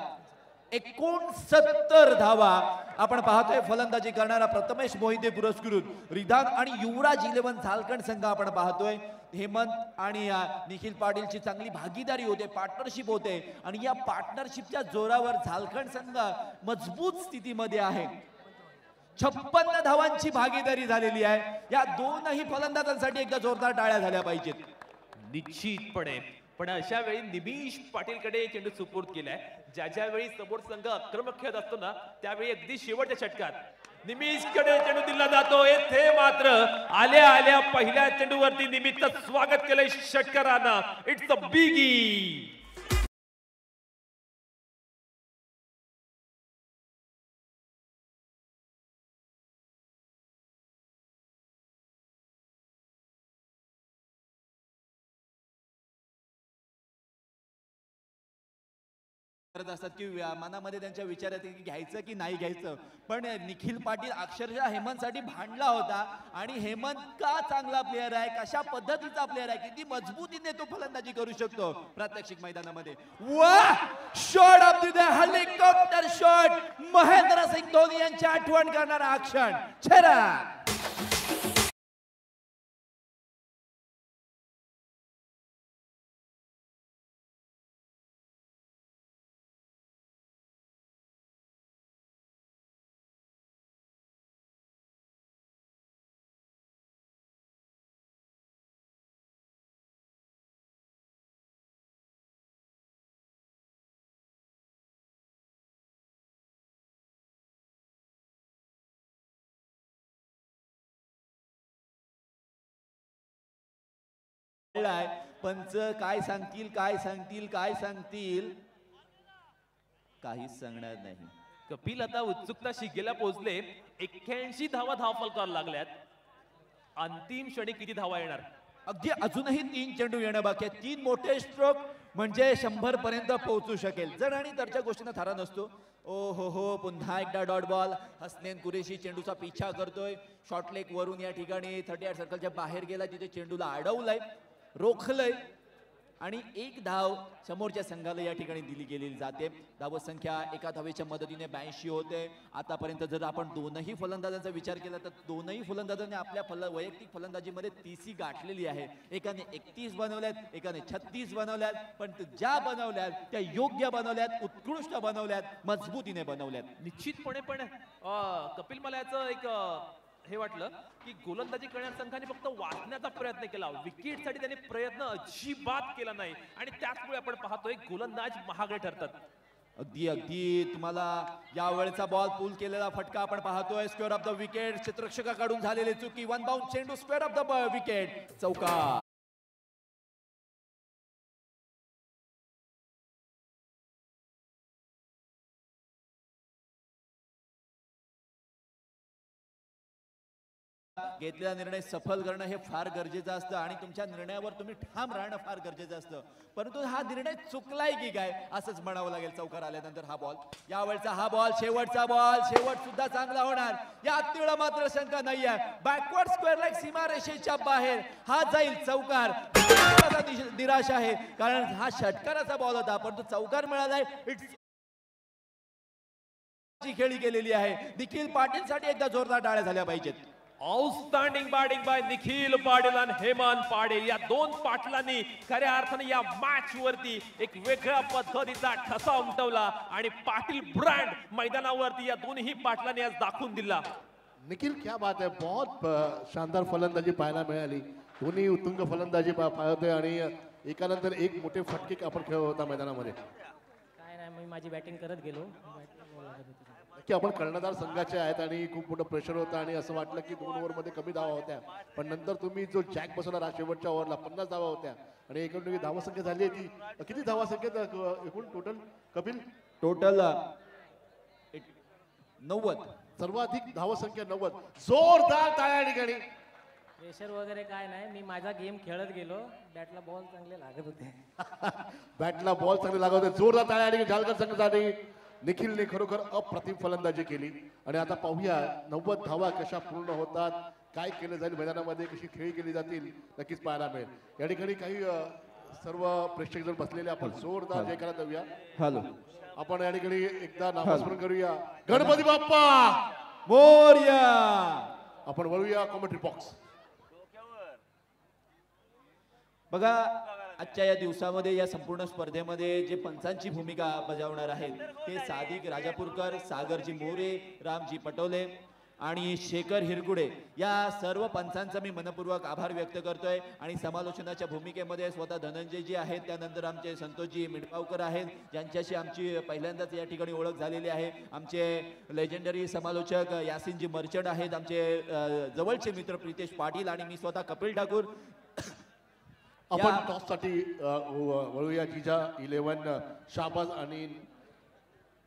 69 धावा. आपण पाहतोय फलंदाजी करणारा प्रथमेश मोहिते पुरस्कृत रिधान आणि युवराज 11 झारखंड संघ आपण पाहतोय. हेमंत आणि निखिल पाटीलची चांगली भागीदारी होते, पार्टनरशिप होते आणि या पार्टनरशिपच्या जोरावर झारखंड संघ मजबूत स्थितीमध्ये आहे. 56 धावांची भागीदारी झालेली आहे. या दोनही फलंदाजांसाठी एकदा जोरदार टाळ्या झाल्या पाहिजेत. निश्चितपणे. पण अशा वेळी निमिष पाटीलकडे चेंडू सुपूर्द केलाय. ज्या वेळी समोर संघ आक्रमक खेळत असतो ना त्यावेळी अगदी शेवटच्या षटकात निमिषकडे चेंडू दिला जातो. येथे मात्र आल्या आल्या पहिल्या चेंडूवरती निमिषचं स्वागत केलंय षटकारानं. It's a बिगी. करत असतात की मनामध्ये त्यांच्या विचार येते की घ्यायचं की नाही घ्यायचं. पण निखिल पाटील अक्षरशः हेमंतसाठी भांडला होता आणि हेमंत का चांगला प्लेअर आहे, कशा पद्धतीचा प्लेअर आहे, किती मजबूतीने तो फलंदाजी करू शकतो प्रात्यक्षिक मैदानामध्ये. वाह, shot of the helicopter shot. Mahendra Singh Dhoni यांची आठवण करणारा हा क्षण. छेरा पंच काय सांगतील काय सांगतील काय सांगतील काहीच सांगणार नाही. कपिल आता उत्सुकता शिगेला पोहोचले. 81 धावा धावफलकावर लागल्यात. अंतिम क्षणी किती धावा येणार. अगदी अजूनही 3 चेंडू येणं बाकी आहे. 3 मोठे स्ट्रोक म्हणजे 100 पर्यंत पोहोचू शकेल. जर आणि तरच्या गोष्टींना थारा नसतो. ओ हो, पुन्हा एकदा डॉट बॉल. हसनैन कुरेशी चेंडूचा पिछा करतोय. शॉर्ट लेग वरून या ठिकाणी 38 सर्कलच्या बाहेर गेला, तिथे चेंडूला अडवलंय, रोखलंय आणि 1 धाव समोरच्या संघाला या ठिकाणी दिली गेलेली जाते. धाव संख्या एका धावेच्या मदतीने 82 होते. आतापर्यंत जर आपण दोनही फलंदाजांचा विचार केला तर दोनही फलंदाजांनी आपल्या वैयक्तिक फलंदाजीमध्ये 30 गाठलेली आहे. एकाने 31 बनवल्यात, एकाने 36 बनवल्यात, पण ज्या बनवल्यात त्या योग्य बनवल्यात, उत्कृष्ट बनवल्यात, मजबूतीने बनवल्यात. निश्चितपणे. पण कपिल मला याचं एक हे वाटलं की गोलंदाजी करण्याच्या संघाने फक्त वाचण्याचा प्रयत्न केला, विकेटसाठी त्यांनी प्रयत्न अजिबात केला नाही आणि त्याचमुळे आपण पाहतोय गोलंदाज महागडे ठरतात. अगदी अगदी तुम्हाला या वेळेचा बॉल पूल केलेला फटका आपण पाहतोय. Square off the wicket. क्षेत्ररक्षकाकडून झालेली चुकी. 1 बाउंड चेंडू स्क्वेअर ऑफ द विकेट. चौकार. घेतलेला निर्णय सफल करणं हे फार गरजेचं असतं आणि तुमच्या निर्णयावर तुम्ही ठाम राहणं फार गरजेचं असतं. परंतु हा निर्णय चुकलाय की काय असंच म्हणावं लागेल. चौकार आल्यानंतर हा बॉल, यावेळचा हा बॉल, शेवटचा बॉल, शेवट सुद्धा चांगला होणार यात तीळ मात्र शंका नाहीये. बॅकवर्ड स्क्वेअर लेग सीमारेषेच्या बाहेर हा जाईल चौकार. निराश आहे कारण हा षटकाराचा बॉल होता, परंतु चौकार मिळालाय. खेळी केलेली आहे. निखिल पाटील साठी एकदा जोरदार टाळ्या झाल्या पाहिजेत. Outstanding batting by Nikhil Patil आणि हेमंत पाटील या दोन पाटलांनी खऱ्या अर्थाने या मॅच वरती एक वेगळ्या पद्धतीचा ठसा उमटवला आणि पाटील ब्रँड मैदानावरती या दोन्ही पाटलांनी आज दाखवून दिला. निखिल क्या बात है, बहुत शानदार फलंदाजी पाहायला मिळाली. दोन्ही उत्तुंग फलंदाजी पाहतोय आणि एकानंतर एक मोठे फटके आपण खेळत होता मैदानामध्ये. काय नाही, मी माझी बॅटिंग करत गेलो. की आपण कर्णधार संघाचे आहेत आणि खूप मोठं प्रेशर होतं आणि असं वाटलं की 2 ओव्हरमध्ये कमी धावा होत्या, पण नंतर तुम्ही जो जॅक बसवला शेवटच्या ओव्हरला 50 धावा होत्या आणि एकूण धावा संख्या झाली आहे ती किती धावा संख्येत एकूण टोटल कपिल? टोटल 90. सर्वाधिक धावा संख्या 90. जोरदार टाळ्या ठिकाणी. प्रेशर वगैरे काय नाही, मी माझा गेम खेळत गेलो. बॅटला बॉल चांगले लागत होते. बॅटला बॉल चांगले लागत होते. जोरदार टाळ्या ठिकाणी झालकर संघासाठी. निखिलने खरोखर अप्रतिम फलंदाजी केली आणि आता पाहूया 90 धावा कशा पूर्ण होतात, काय केलं जाईल मैदानामध्ये, कशी खेळी केली जातील, नक्कीच पाहायला मिळेल. या ठिकाणी काही सर्व प्रेक्षक जण बसलेले, आपण जोरदार जयकारा देऊया. हॅलो, आपण या ठिकाणी एकदा नामस्मरण करूया. गणपती बाप्पा मोरया. आपण वळूया कॉमेंट्री बॉक्स. बघा, आजच्या या दिवसामध्ये या संपूर्ण स्पर्धेमध्ये जे पंचांची भूमिका बजावणार आहेत ते सादिक राजापूरकर, सागरजी मोरे, रामजी पटोले आणि शेखर हिरगुडे या सर्व पंचांचा मी मनपूर्वक आभार व्यक्त करतोय. आणि समालोचनाच्या भूमिकेमध्ये स्वतः धनंजयजी आहेत, त्यानंतर आमचे संतोषजी मिडपावकर आहेत, ज्यांच्याशी आमची पहिल्यांदाच या ठिकाणी ओळख झालेली आहे. आमचे लेजेंडरी समालोचक यासिनजी मर्चंट आहेत, आमचे जवळचे मित्र प्रितेश पाटील आणि मी स्वतः कपिल ठाकूर. आपण टॉस साठी वळूया. जिजा 11 शाबाज आणि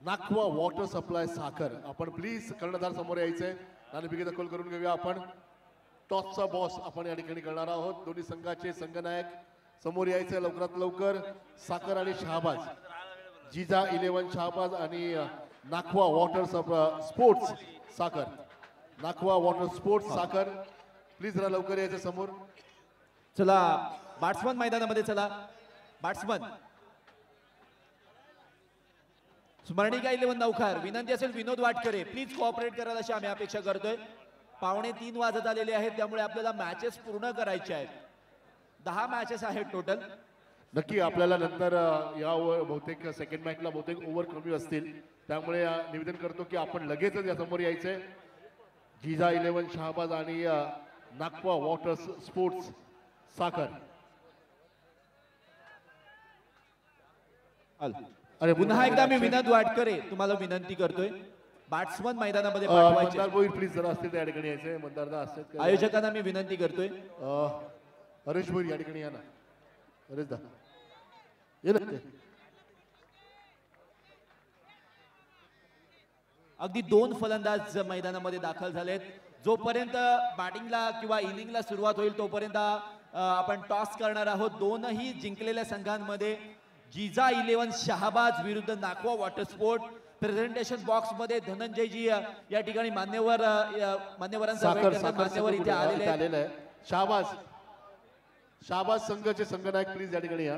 नाखवा वॉटर सप्लाय साखर. आपण प्लीज कर्णधार समोर यायचंय. नाणेफेकीचा कॉल करून घेऊया. आपण टॉसचा बॉस आपण या ठिकाणी करणार आहोत. दोन्ही संघाचे संघनायक समोर यायचंय लवकरात लवकर. साखर आणि शहाबाज. जिजा 11 शहाबाज आणि नाखवा वॉटर स्पोर्ट्स साखर. नाखवा वॉटर स्पोर्ट्स साखर, प्लीज जरा लवकर यायचं समोर. चला बॅट्समन मैदानामध्ये. चला बॅट्समन. स्मरणिका 11 नौखार. विनंती असेल विनोद वाटकरे प्लीज कोऑपरेट कराल अशी आम्ही अपेक्षा करतोय. 2:45 वाजत आलेले आहेत, त्यामुळे आपल्याला मॅचेस पूर्ण करायचे आहेत. 10 मॅचेस आहेत टोटल. नक्की आपल्याला नंतर यावर बहुतेक सेकंड मॅचला बहुतेक ओव्हर कमी असतील, त्यामुळे निवेदन करतो की आपण लगेचच या समोर यायचंय. जिजा 11 शहाबाज आणि नागवा वॉटर स्पोर्ट्स साखर. अरे पुन्हा एकदा मी विनोद वाटकरे तुम्हाला विनंती करतोय बॅट्समन मैदानामध्ये पाठवायचे. मतदार भोईर प्लीज जरा असतील त्या ठिकाणी यायचंय. मतदारदा असतील आयोजकांना मी विनंती करतोय. हरेश भोईर या ठिकाणी या ना. हरेश दा ये ना. अगदी 2 फलंदाज मैदानामध्ये दाखल झालेत. जोपर्यंत बॅटिंगला किंवा इनिंगला सुरुवात होईल तोपर्यंत आपण टॉस करणार आहोत. दोनही जिंकलेल्या संघांमध्ये जिजा 11 शहाबाज विरुद्ध Nakhwa water sport. Presentation box मध्ये धनंजयजी या ठिकाणी मान्यवरांचा मान्यवर इथे आलेले आहे. शहाबाज संघाचे संघनायक प्लीज या ठिकाणी या.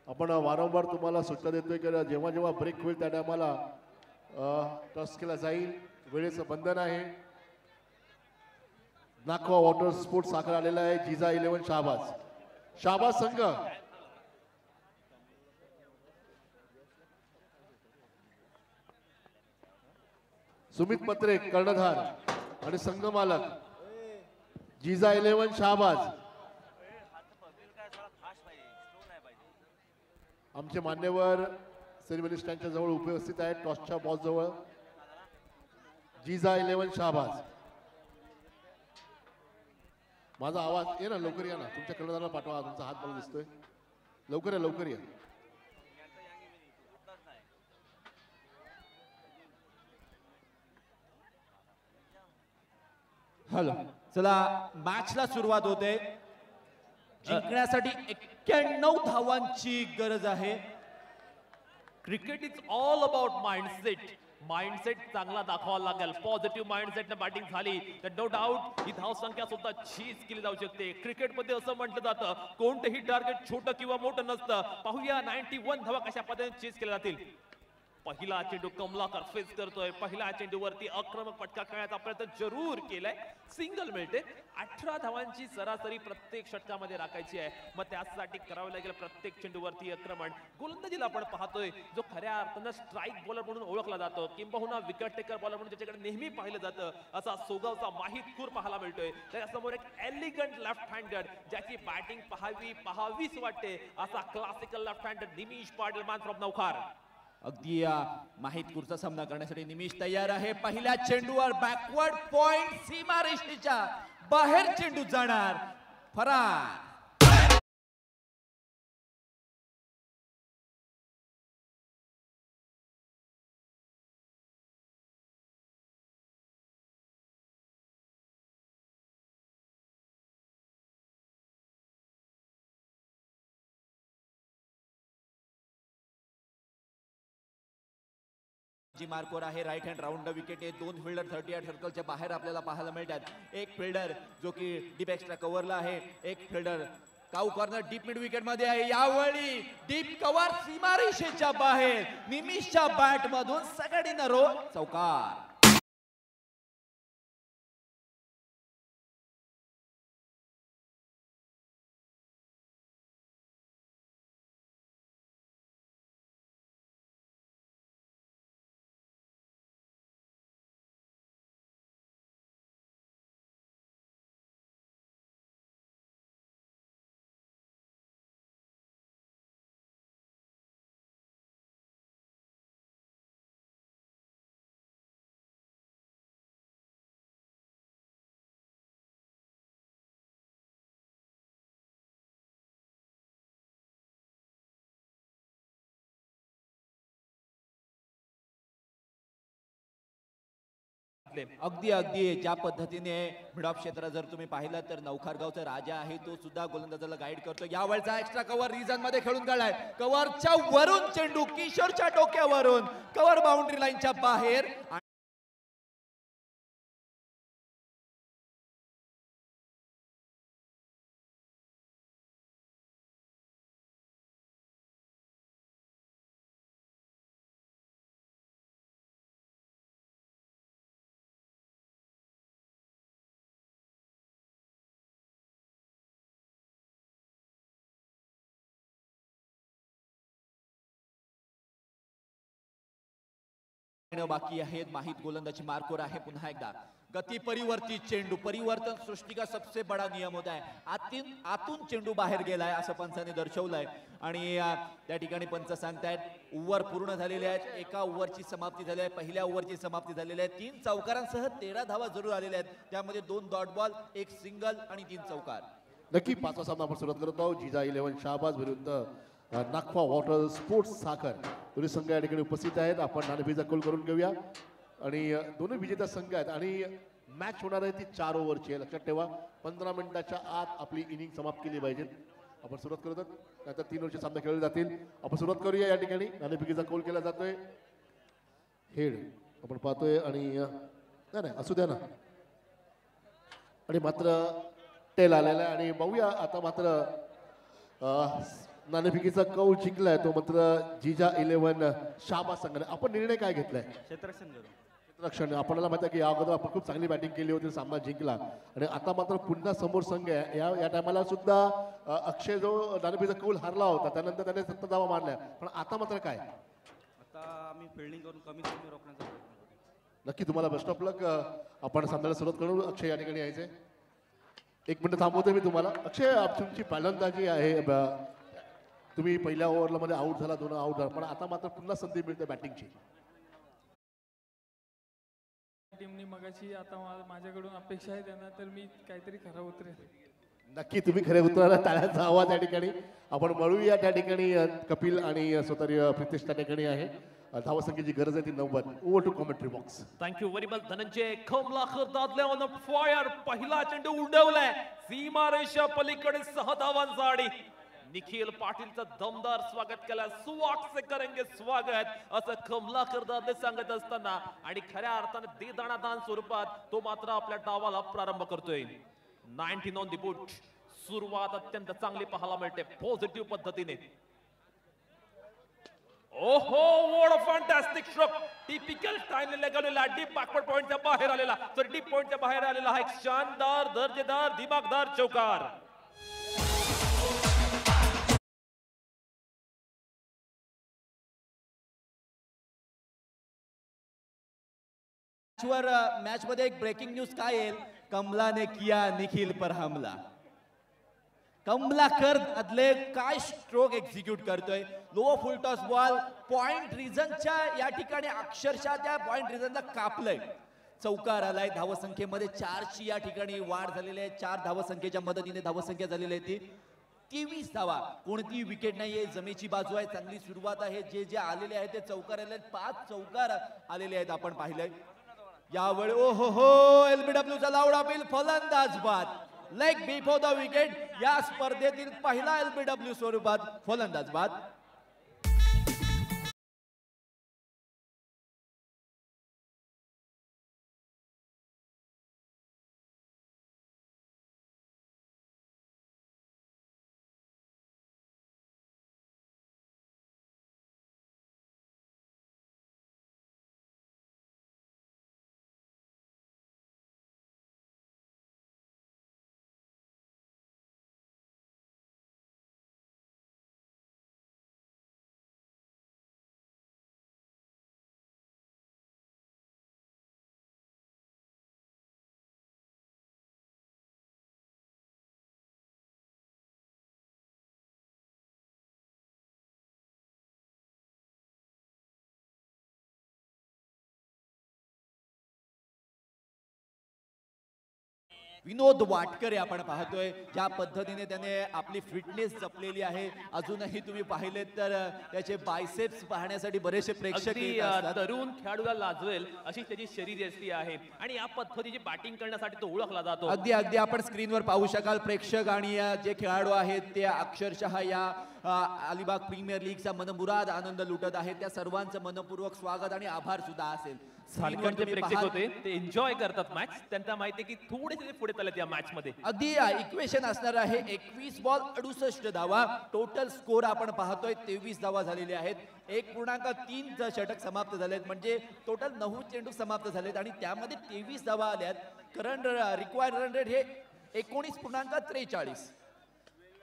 आपण वारंवार तुम्हाला सूचना देतोय की जेव्हा जेव्हा ब्रेक होईल त्या टायमाला टॉस केला जाईल. वेळेचं बंधन आहे. नाखवा वॉटर स्पोर्ट साखर आलेला आहे. जिजा 11 शहाबाज संघ. सुमित पत्रे कर्णधार आणि संघ मालक. जिजा 11 शहाबाज. आमचे मान्यवर सेरेमनी स्टँडच्या जवळ उपस्थित आहेत टॉसच्या बॉस जवळ. जिजा 11 शहाबाज. माझा आवाज ये ना, लवकर या ना. तुमच्या कर्णधाराला पाठवा. तुमचा हात मला दिसतोय. लवकर या, लवकर या. हॅलो. चला मॅचला सुरुवात होते. जिंकण्यासाठी 91 धावांची गरज आहे. Cricket is all about mindset. Mindset चांगला दाखवावा लागेल. पॉझिटिव्ह माइंडसेटने बॅटिंग झाली तर नो डाऊट ही धाव संख्या सुद्धा चीज केली जाऊ शकते. क्रिकेटमध्ये असं म्हटलं जातं कोणतेही टार्गेट छोटं किंवा मोठं नसतं. पाहूया 91 धावा कशा पद्धतीने चीज केल्या जातील. पहिला चेंडू कमलाकर फेस करतोय. पहिल्या चेंडूवरती आक्रमक फटका खेळण्याचा प्रयत्न जरूर केलाय. सिंगल मिळते. 18 धावांची सरासरी प्रत्येक षटकामध्ये राखायची आहे. मग त्यासाठी करावे लागेल प्रत्येक चेंडूवरती आक्रमण. गोलंदाजीला आपण पाहतोय जो खऱ्या अर्थानं स्ट्राईक बॉलर म्हणून ओळखला जातो किंबहुना विकेट टेकर बॉलर म्हणून ज्याच्याकडे नेहमी पाहिलं जातं असा सोगावचा माहीत खूर पाहायला मिळतोय. त्याच्यासमोर एक एलिगंट लेफ्ट हँडर ज्याची बॅटिंग पाहावीच वाटते असा classical left hander Nimish Patil man from Navkhar. अगदी माहितपूरचा सामना करण्यासाठी निमिष तयार आहे. पहिल्या चेंडूवर बॅकवर्ड पॉइंट सीमारेषेच्या बाहेर चेंडू जाणार. फरार. जी मार्कवर आहे right hand round the wicket आहे. 2 फिल्डर 38 सर्कलच्या बाहेर आपल्याला पाहायला मिळतात. एक फिल्डर जो की डीप एक्स्ट्रा कव्हरला आहे. एक फिल्डर काऊ कॉर्नर डीप मिड विकेट मध्ये आहे. यावेळी डीप कव्हर सीमारेषेच्या बाहेर. निमिषच्या बॅट मधून सगळीनं रो चौकार. अगदी अगदी ज्या पद्धतीने मिडऑफ क्षेत्र जर तुम्ही पाहिलं तर नवखार गावचा राजा आहे तो सुद्धा गोलंदाजाला गाईड करतो. यावेळचा एक्स्ट्रा कव्हर रिजन मध्ये खेळून काढलाय. कव्हरच्या वरून चेंडू किशोरच्या डोक्यावरून कव्हर बाउंड्री लाईनच्या बाहेर. बाकी आहेत. माहित गोलंदाजी मार्कवर आहे. पुन्हा एकदा गती परिवर्तित चेंडू. परिवर्तन सृष्टि का सबसे बड़ा नियम होता है. आतून चेंडू बाहेर गेलाय असं पंचाने दर्शवलंय. आणि त्या ठिकाणी पंच सांगतायत ओव्हर पूर्ण झालेले आहेत. एका ओव्हरची समाप्ती झाली आहे. पहिल्या ओव्हरची समाप्ती झालेली आहे. 3 चौकारांसह 13 धावा जरूर आलेल्या आहेत. त्यामध्ये 2 डॉट बॉल 1 सिंगल आणि 3 चौकार. नक्की 5वा सामना आपण सुरुवात करत आहोत. जिजा 11 शाहबाज विरुद्ध नागफा वॉटर स्पोर्ट्स साखर. दोन्ही संघ या ठिकाणी उपस्थित आहेत. आपण नाणेफेकीचा कौल करून घेऊया. आणि दोन्ही विजेता संघ आहेत आणि मॅच होणार आहे ती 4 ओव्हरची आहे. लक्षात ठेवा 15 मिनिटाच्या आत आपली इनिंग समाप्त केली पाहिजे. आपण सुरुवात करत आहोत. त्यानंतर 3 ओव्हरचे सामने खेळले जातील. आपण सुरुवात करूया. या ठिकाणी नाणेफेकीचा कौल केला जातोय. हेड आपण पाहतोय आणि नाही असू द्या ना. आणि मात्र टेल आलेला आहे. आणि बघूया आता मात्र नाणेफेकीचा कौल जिंकलाय तो मात्र जिजा 11 शाहबाज संघाने. आपण निर्णय काय घेतलाय? क्षेत्ररक्षण. आपल्याला माहिती आहे की या अगोदर आपण खूप चांगली बॅटिंग केली होती. सामना जिंकला आणि आता मात्र पुन्हा समोर संघ आहे. या टायमाला सुद्धा अक्षय जो नाणेफेकीचा कौल हारला होता त्यानंतर त्याने 7 धावा मारल्या. पण आता मात्र काय? आता आम्ही फिल्डिंग करून कमी रोखण्याचा प्रयत्न करू. नक्की तुम्हाला बेस्ट ऑफ लक. आपण सामन्याला सुरुवात करू. अक्षय या ठिकाणी यायचे. 1 मिनिट थांबवतो मी तुम्हाला. अक्षय तुमची फलंदाजी आहे. तुम्ही पहिल्या ओव्हरला मध्ये आउट झाला 2 आउट झाला पण आता मात्र पुन्हा संधी मिळते बॅटिंगची. टीमनी मगाशी आता माझ्याकडून अपेक्षा आहे त्यांना तर मी काहीतरी खरं उतरेल. नक्की तुम्ही खरे उतरायला टाळ्यांचा आवाज या ठिकाणी आपण वळूया. त्या ठिकाणी कपिल आणि स्वतः प्रितेश त्या ठिकाणी आहे. धावसंख्येची गरज आहे ती 90. Over to commentary box. Thank you very much Dhananjay. Kamalakar Dadle on fire. पहिला चेंडू उडवलाय सीमारेषा पलीकडे 6 धावांचा आडी. निखिल पाटीलचं दमदार स्वागत केलं. स्वागत से करेंगे स्वागत असं कमलाकर दादले सांगत असताना आणि खऱ्या अर्थाने दे दानादान स्वरूपात तो मात्र आपल्या डावाला प्रारंभ करतोय. 19 ऑन द बूट. सुरुवात अत्यंत चांगली पाहायला मिळते पॉझिटिव्ह पद्धतीने. ओहो what a fantastic stroke. Typical स्टाईलने लगावलेला डीप बॅकवर्ड पॉइंटच्या बाहेर आलेला, तर डीप पॉइंटच्या बाहेर आलेला हा एक शानदार दर्जेदार दिमागदार चौकार. मॅच मध्ये एक ब्रेकिंग न्यूज काय येईल? कमलाने किया निखिल पर हमला. कमलाकर आदले काय स्ट्रोक एक्झिक्यूट करतोय. Low full toss ball point रिझनच्या या ठिकाणी अक्षरशः त्या पॉइंट रिझनला कापलंय. चौकार आलाय. धावसंख्येमध्ये 4ची या ठिकाणी वाढ झालेली आहे. 4 धावसंख्येच्या मदतीने धावसंख्या झालेली आहे ती 23 धावा. कोणती विकेट नाहीये. जमेची बाजू आहे. चांगली सुरुवात आहे. जे जे आलेले आहेत ते चौकार आलेले आहेत. 5 चौकार आलेले आहेत आपण पाहिलंय यावेळी. ओ हो LBW चा लावडा बिल फलंदाज बाद. Leg before the wicket. या स्पर्धेतील पहिला LBW स्वरूपात फलंदाज बाद. विनोद वाटकर आपण पाहतोय ज्या पद्धतीने त्याने आपली फिटनेस जपलेली आहे. अजूनही तुम्ही पाहिलेत तर त्याचे बायसेप्स पाहण्यासाठी बरेचसे प्रेक्षक येत असतात. तरुण खेळाडूला लाजवेल अशी त्याची शरीरयष्टी आहे आणि या पद्धतीची बॅटिंग करण्यासाठी तो ओळखला जातो. अगदी अगदी आपण स्क्रीनवर पाहू शकाल. प्रेक्षक आणि जे खेळाडू आहेत ते अक्षरशः या अलिबाग प्रीमियर लीगचा मनमुराद आनंद लुटत आहेत. त्या सर्वांचं मनपूर्वक स्वागत आणि आभार सुद्धा असेल. झारखंडचे प्रेक्षक होते ते एन्जॉय करतात मॅच. त्यांना माहिती आहे की थोडेसे पुढे चालत या मॅच मध्ये. अगदी इक्वेशन असणार आहे. 21 बॉल 68 धावा. टोटल स्कोर आपण पाहतोय 23 धावा झालेले आहेत. 1.3 षटक समाप्त झालेत म्हणजे टोटल 9 चेंडू समाप्त झालेत आणि त्यामध्ये 23 धावा आल्यात. करंट रिक्वायर्ड रन रेट हे 19.43.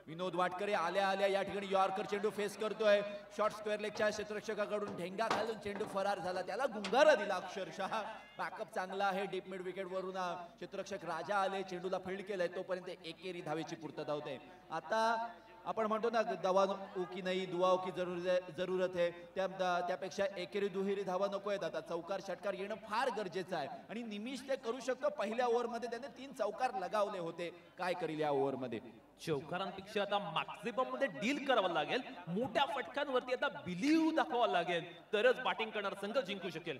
विनोद वाटकर आल्या आल्या या ठिकाणी यॉर्कर चेंडू फेस करतोय. शॉर्ट स्क्वेअर लेगच्या क्षेत्ररक्षकाकडून ढेंगा घालून चेंडू फरार झाला. त्याला गुंगारा दिला अक्षरशः. बॅकअप चांगला आहे. डीप मिड विकेट वरून क्षेत्ररक्षक राजा आले. चेंडूला फील्ड केलंय. तोपर्यंत एकेरी धावेची पूर्तता होते. आता आपण म्हणतो ना दवाओ की नाही दुआओ की जरूरत है. त्यापेक्षा एकेरी दुहेरी धावा नको आहेत. आता चौकार षटकार येणं फार गरजेचं आहे आणि निमिष ते करू शकतो. पहिल्या ओव्हरमध्ये त्याने 3 चौकार लगावले होते. काय करील या ओव्हरमध्ये? चौकारांपेक्षा आता मॅक्झिमम मध्ये डील करावं लागेल. मोठ्या फटक्यांवरती आता बिलीव दाखवावं लागेल तरच बॅटिंग करणार संघ जिंकू शकेल.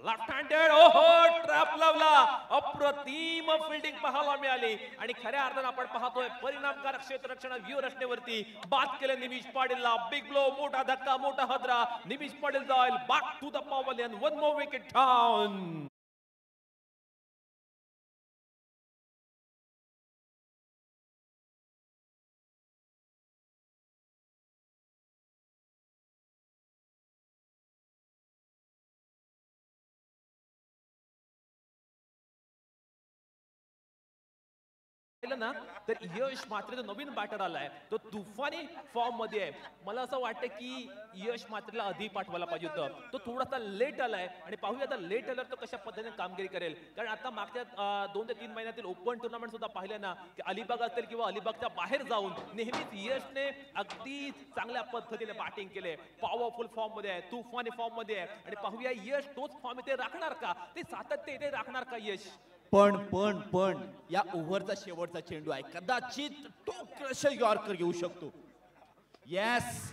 लेफ्ट हँडेड ओहो ट्रॅप लावला. अप्रतिम फिल्डिंग पाहायला मिळाली आणि खऱ्या अर्थानं आपण पाहतोय परिणामकारक क्षेत्ररक्षण व्यूह रचनेवरती बाद केले निमिष पाटीलला. बिग ब्लो मोठा धक्का मोठा हदरा. निमिष पाटील जाईल back to the pavilion. 1 more wicket down. ना तर यश मात्र नवीन बॅटर आलाय तो तुफानी फॉर्म मध्ये आहे. मला असं वाटतं की यश मात्रला आधी पाठवायला पाहिजे होतं. तो थोडासा लेट आलाय आणि पाहूया आता लेट आल्यावर तो कशा पद्धतीने कामगिरी करेल. कारण आता मागच्या 2 ते 3 महिन्यातील ओपन टुर्नामेंट सुद्धा पाहिलं ना की अलिबाग असेल किंवा अलिबागच्या बाहेर जाऊन नेहमीच यशने अगदी चांगल्या पद्धतीने बॅटिंग केले. पॉवरफुल फॉर्म मध्ये आहे. तुफानी फॉर्म मध्ये आहे आणि पाहूया यश तोच फॉर्म इथे राखणार का? ते सातत्य इथे राखणार का यश? पण या ओव्हरचा शेवटचा चेंडू आहे. कदाचित तो क्रशर यॉर्कर घेऊ शकतो. येस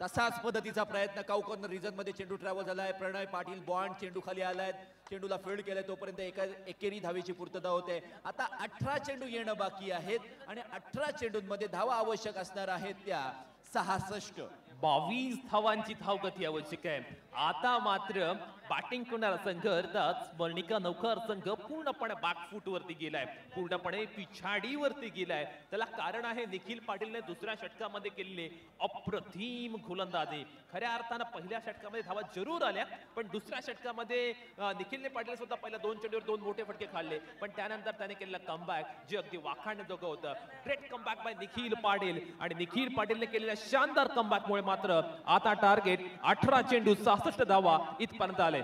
तसाच पद्धतीचा प्रयत्न. कॉर्नर रिजन मध्ये चेंडू ट्रॅव्हल झालाय. प्रणय पाटील बॉन्ड चेंडू खाली आलाय. चेंडूला फील्ड केलाय. तोपर्यंत एकेरी धावेची पूर्तता होते. आता 18 चेंडू येणं बाकी आहेत आणि 18 चेंडूंमध्ये धावा आवश्यक असणार आहेत त्या 66. 22 धावांची धावगती आवश्यक आहे. आता मात्र बॅटिंग करणारा संघ अर्थात स्मरणिका नौकार संघ पूर्णपणे बॅकफूट वरती गेलाय, पूर्णपणे पिछाडीवरती गेलाय. त्याला कारण आहे निखिल पाटीलने दुसऱ्या षटकामध्ये केलेले अप्रतिम गोलंदाजी. खऱ्या अर्थानं पहिल्या षटकामध्ये धावा जरूर आल्या, पण दुसऱ्या षटकामध्ये निखिल पाटील सुद्धा पहिल्या 2 चेंडूवर 2 मोठे फटके खाल्ले, पण त्यानंतर त्याने केलेलं कमबॅक जे अगदी वाखाणण्याजोगं होतं. Great comeback by Nikhil Patil, आणि निखिल पाटीलने केलेल्या शानदार कमबॅकमुळे मात्र आता टार्गेट 18 चेंडू 66 धावा इथपर्यंत आले.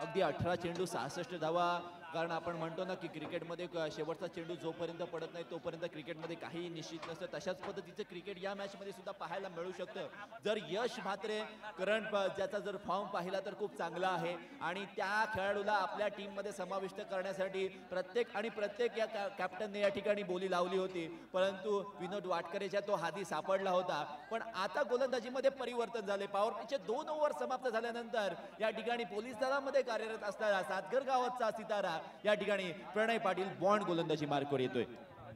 अगदी 18 चेंडू 66 धावा. कारण आपण म्हणतो ना की क्रिकेटमध्ये शेवटचा चेंडू जोपर्यंत पडत नाही तोपर्यंत क्रिकेटमध्ये काही निश्चित नसतं. तशाच पद्धतीचं क्रिकेट या मॅचमध्ये सुद्धा पाहायला मिळू शकतं. जर यश म्हात्रे करंट ज्याचा जर फॉर्म पाहिला तर खूप चांगला आहे, आणि त्या खेळाडूला आपल्या टीममध्ये समाविष्ट करण्यासाठी प्रत्येक या कॅप्टनने या ठिकाणी बोली लावली होती, परंतु विनोद वाटकरेच्या तो हाती सापडला होता. पण आता गोलंदाजीमध्ये परिवर्तन झाले. पॉवर प्लेचे 2 ओव्हर समाप्त झाल्यानंतर या ठिकाणी पोलीस दलामध्ये कार्यरत असणारा सातगर गावाचा सितारा या ठिकाणी प्रणय पाटील बॉन्ड गोलंदाजी मार्कवर येतोय.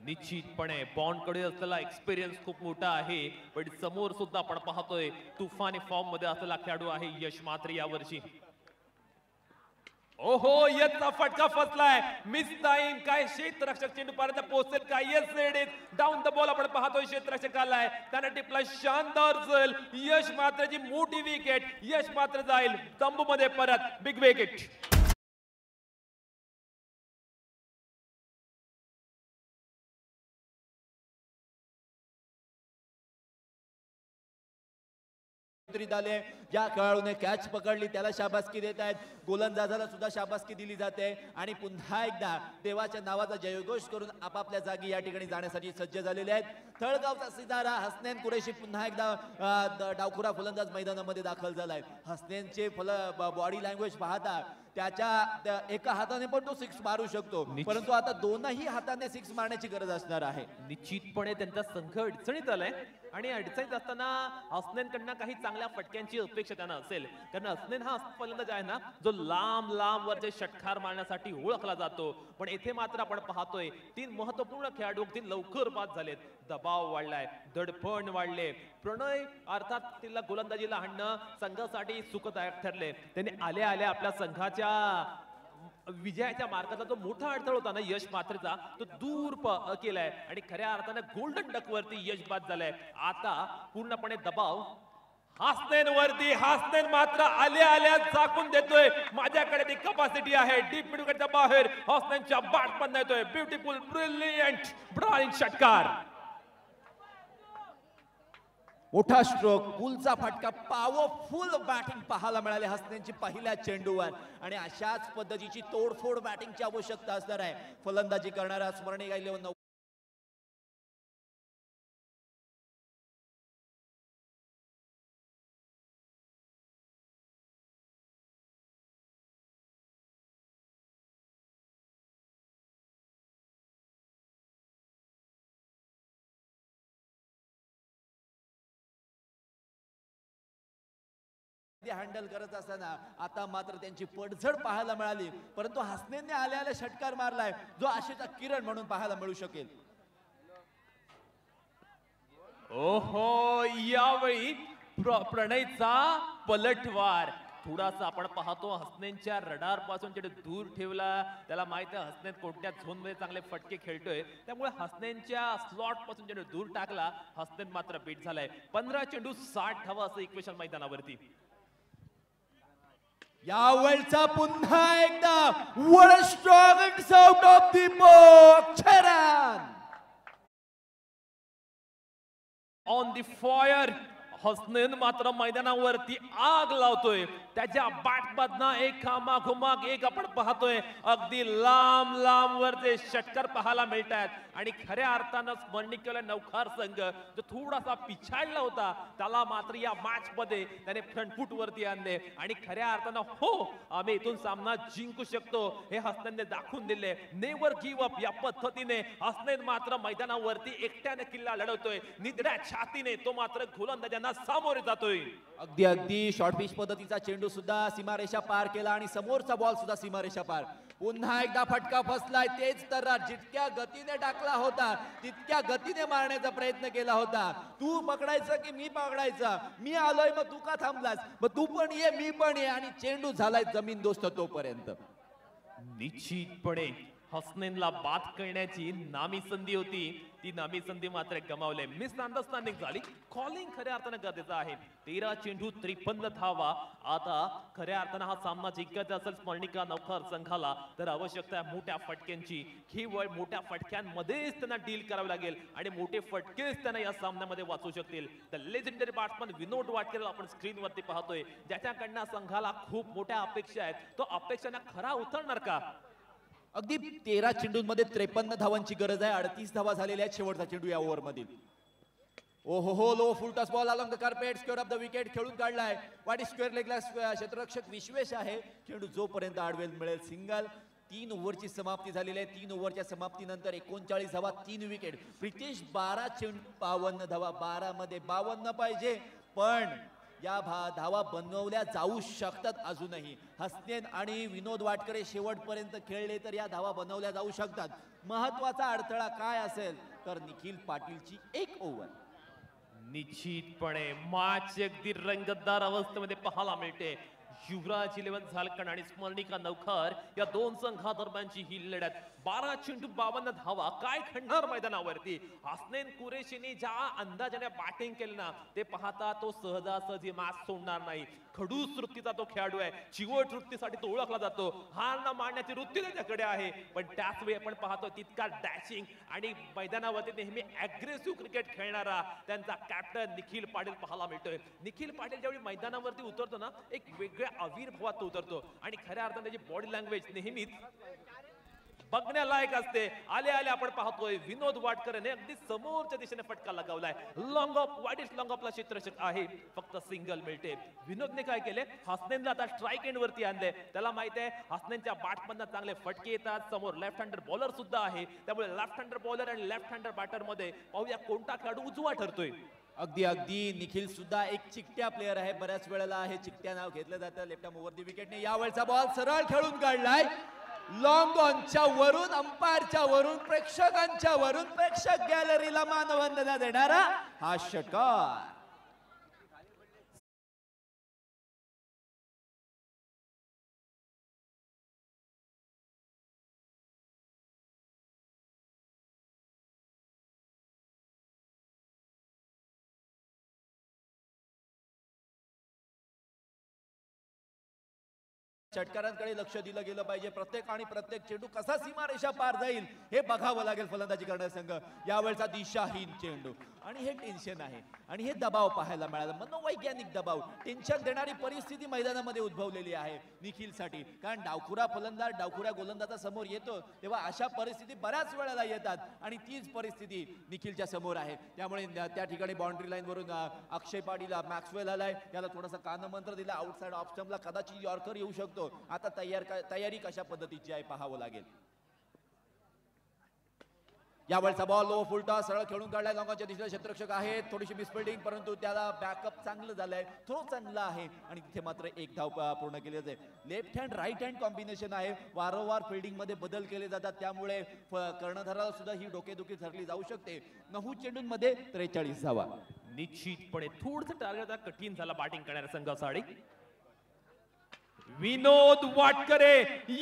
निश्चितपणे बॉन्डकडे असलेला एक्सपिरियन्स खूप मोठा आहे, पण समोर सुद्धा आपण पाहतोय तुफानी फॉर्म मध्ये असलेला खेळाडू आहे यश म्हात्रे यावर्षी. ओहो, याचा फटका फसलाय, मिस टाइम. काय क्षेत्ररक्षक चेंडू पर्यंत पोहोचेल का? Yes it is down the ball. आपण पाहतोय क्षेत्ररक्षक आलाय, त्याने टिपला शानदार झेल. यश म्हात्रेची मोठी विकेट. यश म्हात्रे जाईल तंबू मध्ये परत. Big wicket. आले. ज्या खेळाडूने कॅच पकडली त्याला शाबासकी देत आहेत, गोलंदाजाला सुद्धा शाबासकी दिली जाते, आणि पुन्हा एकदा देवाच्या नावाचा जयघोष करून आपापल्या जागी या ठिकाणी जाण्यासाठी सज्ज झालेले आहेत. तळगावचा सितारा हसनैन कुरेशी पुन्हा एकदा डावखुरा फलंदाज मैदानामध्ये दाखल झालाय. हसनैनचे बॉडी लँग्वेज पाहता त्याच्या एका हाताने पण तो 6 मारू शकतो, परंतु आता दोनही हाताने 6 मारण्याची गरज असणार आहे. निश्चितपणे त्यांचा संघ अडचणीत आलाय, आणि अडचणीत असताना हसनैनकडनं काही चांगल्या फटक्यांची अपेक्षा त्यांना असेल, कारण हसनैन हा फलंदाज आहे ना जो लांब वरचे षटकार मारण्यासाठी ओळखला जातो. पण येथे मात्र आपण पाहतोय 3 महत्वपूर्ण खेळाडू अगदी लवकर बाद झालेत. दबाव वाढलाय, दडपण वाढले. प्रणय अर्थात तिला गोलंदाजीला हाणणं संघासाठी सुखदायक ठरले. त्यांनी आल्या आपल्या संघाच्या विजयाच्या मार्गाचा जो मोठा अडथळा होता ना यश म्हात्रेचा, तो दूर केलाय, आणि खऱ्या अर्थाने गोल्डन डक वरती यश बाद झालाय. आता पूर्णपणे दबाव हसनैन वरती. हसनैन मात्र आल्या झाकून देतोय, माझ्याकडे ती कपॅसिटी आहे. डीप मिडविकेटच्या बाहेर हसनैनच्या बॅट पण येतोय. ब्युटिफुल ब्रिलियंट ब्रॉलिंग षटकार. मोठा स्ट्रोक, पुलचा फटका, पॉवरफुल बॅटिंग पाहायला मिळाले हसनैनची पहिल्या चेंडूवर, आणि अशाच पद्धतीची तोडफोड बॅटिंगची आवश्यकता असणार आहे. फलंदाजी करणारा स्मरणिका 11 हँडल करत असताना आता मात्र त्यांची पडझड पाहायला मिळाली, परंतु हसनैनने आल्या षटकार मारलाय जो आशेचा किरण म्हणून पाहायला मिळू शकेल. ओहो, यावेळी प्रणयचा पलटवार. थोडासा आपण पाहतो हसनैनच्या रडार पासून जेडे दूर ठेवला. त्याला माहिती आहे हसनैन कोणत्या झोन मध्ये चांगले फटके खेळतोय, त्यामुळे हसनैनच्या स्लॉट पासून जेडे दूर टाकला. हसनैन मात्र बीट झालाय. 15 चेंडू 60 धावा असं इक्वेशन मैदानावरती. यावेळचा पुन्हा एकदा वर strong out of the box on the fire. Hasnain मात्र मैदानावरती आग लावतोय. त्याच्या बॅटमधनं एक मागोमाग एक आपण पाहतोय अगदी लांब वरचे षटकार पाहायला मिळतात, आणि खऱ्या अर्थानं स्मरणिकेला नौकार संघ जो थोडासा पिछाडला होता त्याला मात्र या मॅच मध्ये त्याने फ्रंट फूट वरती आणले, आणि खऱ्या अर्थानं हो आम्ही इथून सामना जिंकू शकतो हे हसनैनने दाखवून दिले. नेव्हर गिव्ह अप या पद्धतीने हसनैन मात्र मैदानावरती एकट्याने किल्ला लढवतोय. निधड्या छातीने तो मात्र गोलंदाजांना सामोरे जातोय. अगदी शॉर्ट पिच पद्धतीचा चेंडू सुद्धा सीमारेषा पार केला, आणि समोरचा बॉल सुद्धा सीमारेषा पार. पुन्हा एकदा फटका फसलाय. तेच तर जितक्या गतीने टाकला होता तितक्या गतीने मारण्याचा प्रयत्न केला होता. तू पकडायचं की मी पकडायचा, मी आलोय मग तू का थांबलास, मग तू पण ये मी पण ये, आणि चेंडू झालाय जमीन दोस्त तोपर्यंत. निश्चितपणे हसनेनला बाद करण्याची नामी संधी होती, ती नामी संधी मात्र गमावले. मिसअंडरस्टँडिंग झाली. कॉलिंग खऱ्या अर्थानं गरजेचं आहे. 13 चेंडू 53 धावा. आता खऱ्या अर्थानं हा सामना जिंकायचा असेल स्मरणिका नौकर संघाला तर आवश्यकता आहे मोठ्या फटक्यांची. केवळ मोठ्या फटक्यांमध्येच त्यांना डील करावे लागेल आणि मोठे फटकेच त्यांना या सामन्यामध्ये वाचू शकतील. द लेजेंडरी बॅट्समन विनोद वाटकर आपण स्क्रीनवरती पाहतोय, ज्याच्याकडनं संघाला खूप मोठ्या अपेक्षा आहेत. तो अपेक्षांना खरा उतरणार का? अगदी 13 चेंडूंमध्ये 53 धावांची गरज आहे. 38 धावा झालेल्या आहेत शेवटचा चेंडू या ओव्हर मधील. ओहो low full toss ball along the carpet, square off the wicket खेळून काढलाय. वाडी स्क्वेअर लेगला क्षेत्ररक्षक विश्वेश आहे. चेंडू जोपर्यंत आडवेल मिळेल सिंगल. 3 ओव्हरची समाप्ती झालेली आहे. 3 ओव्हरच्या समाप्तीनंतर 39 धावा, 3 विकेट. प्रितेश 12 चेंडू 52 धावा. 12 मध्ये 52 पाहिजे, पण या धावा बनवल्या जाऊ शकतात अजूनही. हसनेन आणि विनोद वाटकरे शेवटपर्यंत खेळले तर या धावा बनवल्या जाऊ शकतात. महत्वाचा अडथळा काय असेल तर निखिल पाटीलची 1 ओव्हर. निश्चितपणे मॅच अगदी रंगतदार अवस्थेमध्ये पाहायला मिळते. युवराज 11 झारखंड आणि स्मरणिका नौकर या दोन संघादरम्यानची ही लढत. 12 चेंडू 52 धावा. काय खंडर मैदानावरती. हसनेन कुरेशीने ज्या अंदाजाने बॅटिंग केली ना, ते पाहता तो सहजासहजी मॅच सोडणार नाही. खडूस वृत्तीचा तो खेळाडू आहे. चिवट वृत्तीसाठी तो ओळखला जातो. हार न मानण्याची वृत्ती त्याच्याकडे आहे, पण त्याच वेळी आपण पाहतो तितका डॅशिंग आणि मैदानावरती नेहमी अग्रेसिव्ह क्रिकेट खेळणारा त्यांचा कॅप्टन निखिल पाटील पाहायला मिळतोय. निखिल पाटील ज्यावेळी मैदानावरती उतरतो ना, एक वेगळ्या आविर्भावात तो उतरतो आणि खऱ्या अर्थाने त्याची बॉडी लँग्वेज नेहमीच बघण्यालायक असते. आले आले आपण पाहतोय विनोद वाटकरने अगदी समोरच्या दिशेने फटका लगावलाय. लॉंग ऑफ, वाईट लॉंग ऑफला क्षेत्ररक्षक आहे, फक्त सिंगल मिळते. विनोदने काय केले, हसनेनला आता स्ट्राईक एंड वरती आणले. त्याला माहित आहे हसनेनच्या बॅटमधनं चांगले फटके येतात. समोर लेफ्ट हँडर बॉलर सुद्धा आहे, त्यामुळे लेफ्ट हँडर बॉलर आणि लेफ्ट हँडर बॅटर मध्ये पाहूया कोणता खेळाडू उजवा ठरतोय. अगदी अगदी निखिल सुद्धा एक चिकट्या प्लेअर आहे. बऱ्याच वेळेला हे चिकट्या नाव घेतलं जातं. लेफ्ट आर्म ओव्हर द विकेटने यावेळचा बॉल सरळ खेळून काढलाय. लॉंग ऑनच्या वरून, अंपायरच्या वरून, प्रेक्षकांच्या वरून, प्रेक्षक गॅलरीला मानवंदना देणारा हा षटकार. षटकारांकडे लक्ष दिलं गेलं पाहिजे. प्रत्येक चेंडू कसा सीमारेषा पार जाईल हे बघावं लागेल फलंदाजी करणारा संघ. यावेळचा दिशाहीन चेंडू आणि हे टेन्शन आहे आणि हे दबाव पाहायला मिळाला. मनोवैज्ञानिक दबाव, टेन्शन देणारी परिस्थिती मैदानामध्ये उद्भवलेली आहे निखिलसाठी. कारण डावखुरा फलंदाज डावखुऱ्या गोलंदाजा समोर येतो तेव्हा अशा परिस्थिती बऱ्याच वेळेला येतात आणि तीच परिस्थिती निखिलच्या समोर आहे. त्यामुळे त्या ठिकाणी बाउंड्री लाईन वरून अक्षय पाटील, मॅक्सवेल आलाय, त्याला थोडासा कानमंत्र दिला. आउटसाइड ऑफ स्टंपला कदाचित यॉर्कर येऊ शकतो. आता तयारी कशा पद्धतीची आहे पाहावं लागेल. यावेळचा बॉल लो फुल टॉस सरळ खेळून काढलाय. लॉंगॉनच्या दिशेला क्षेत्ररक्षक आहे. थोडीशी मिसफिल्डिंग, परंतु त्याला बॅकअप चांगलं झालंय, थ्रो चांगला आहे आणि तिथे मात्र 1 धाव पूर्ण केली जाते. Left hand right hand combination आहे. वारंवार फिल्डिंग मध्ये बदल केले जातात, त्यामुळे कर्णधाराला सुद्धा ही डोकेदुखी ठरली जाऊ शकते. 9 चेंडूंमध्ये 43 धावा. निश्चितपणे थोडंसं टार्गेट कठीण झाला बॅटिंग करणाऱ्या संघासाठी. विनोद वाटकरे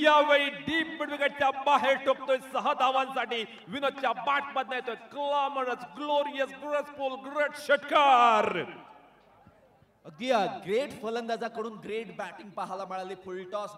यावेळी डीप मिड विकेटच्या बाहेर टोकतोय 6 धावांसाठी. विनोदच्या बॅट मधनं येतोय ग्लॅमरस, ग्लोरियस, ग्रेसफुल, ग्रेट षटकार. अगदी ग्रेट फलंदाजाकडून ग्रेट बॅटिंग पाहायला मिळाली. फुल टॉस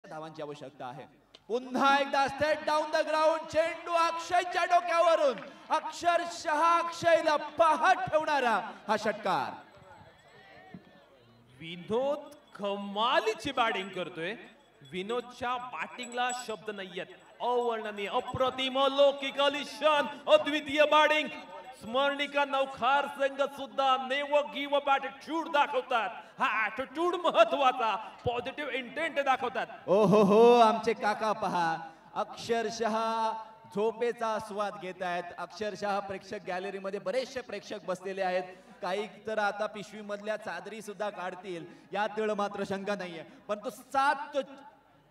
धावांची आवश्यकता आहे. पुन्हा एकदा स्टेट डाऊन द ग्राउंड. चेंडू अक्षयच्या डोक्यावरून, अक्षरशः अक्षयला पाहत ठेवणारा हा षटकार. विनोद कमालीची बॅटिंग करतोय. विनोदच्या बॅटिंगला शब्द नाहीयेत. अवर्णनीय, अप्रतिम, अलौकिक, अलिशान, अद्वितीय बॅटिंग. स्मरणिका नौखार संघ सुद्धा नेव्हर गिव्ह अप ॲटिट्यूड दाखवतात. हा ॲटिट्यूड महत्वाचा, पॉझिटिव्ह इंटेंट दाखवतात. ओ हो आमचे काका पहा, अक्षरशः झोपेचा आस्वाद घेत आहेत. अक्षरशः प्रेक्षक गॅलरीमध्ये बरेचसे प्रेक्षक बसलेले आहेत. काही तर आता पिशवीमधल्या चादरी सुद्धा काढतील यात मात्र शंका नाहीये. परंतु 7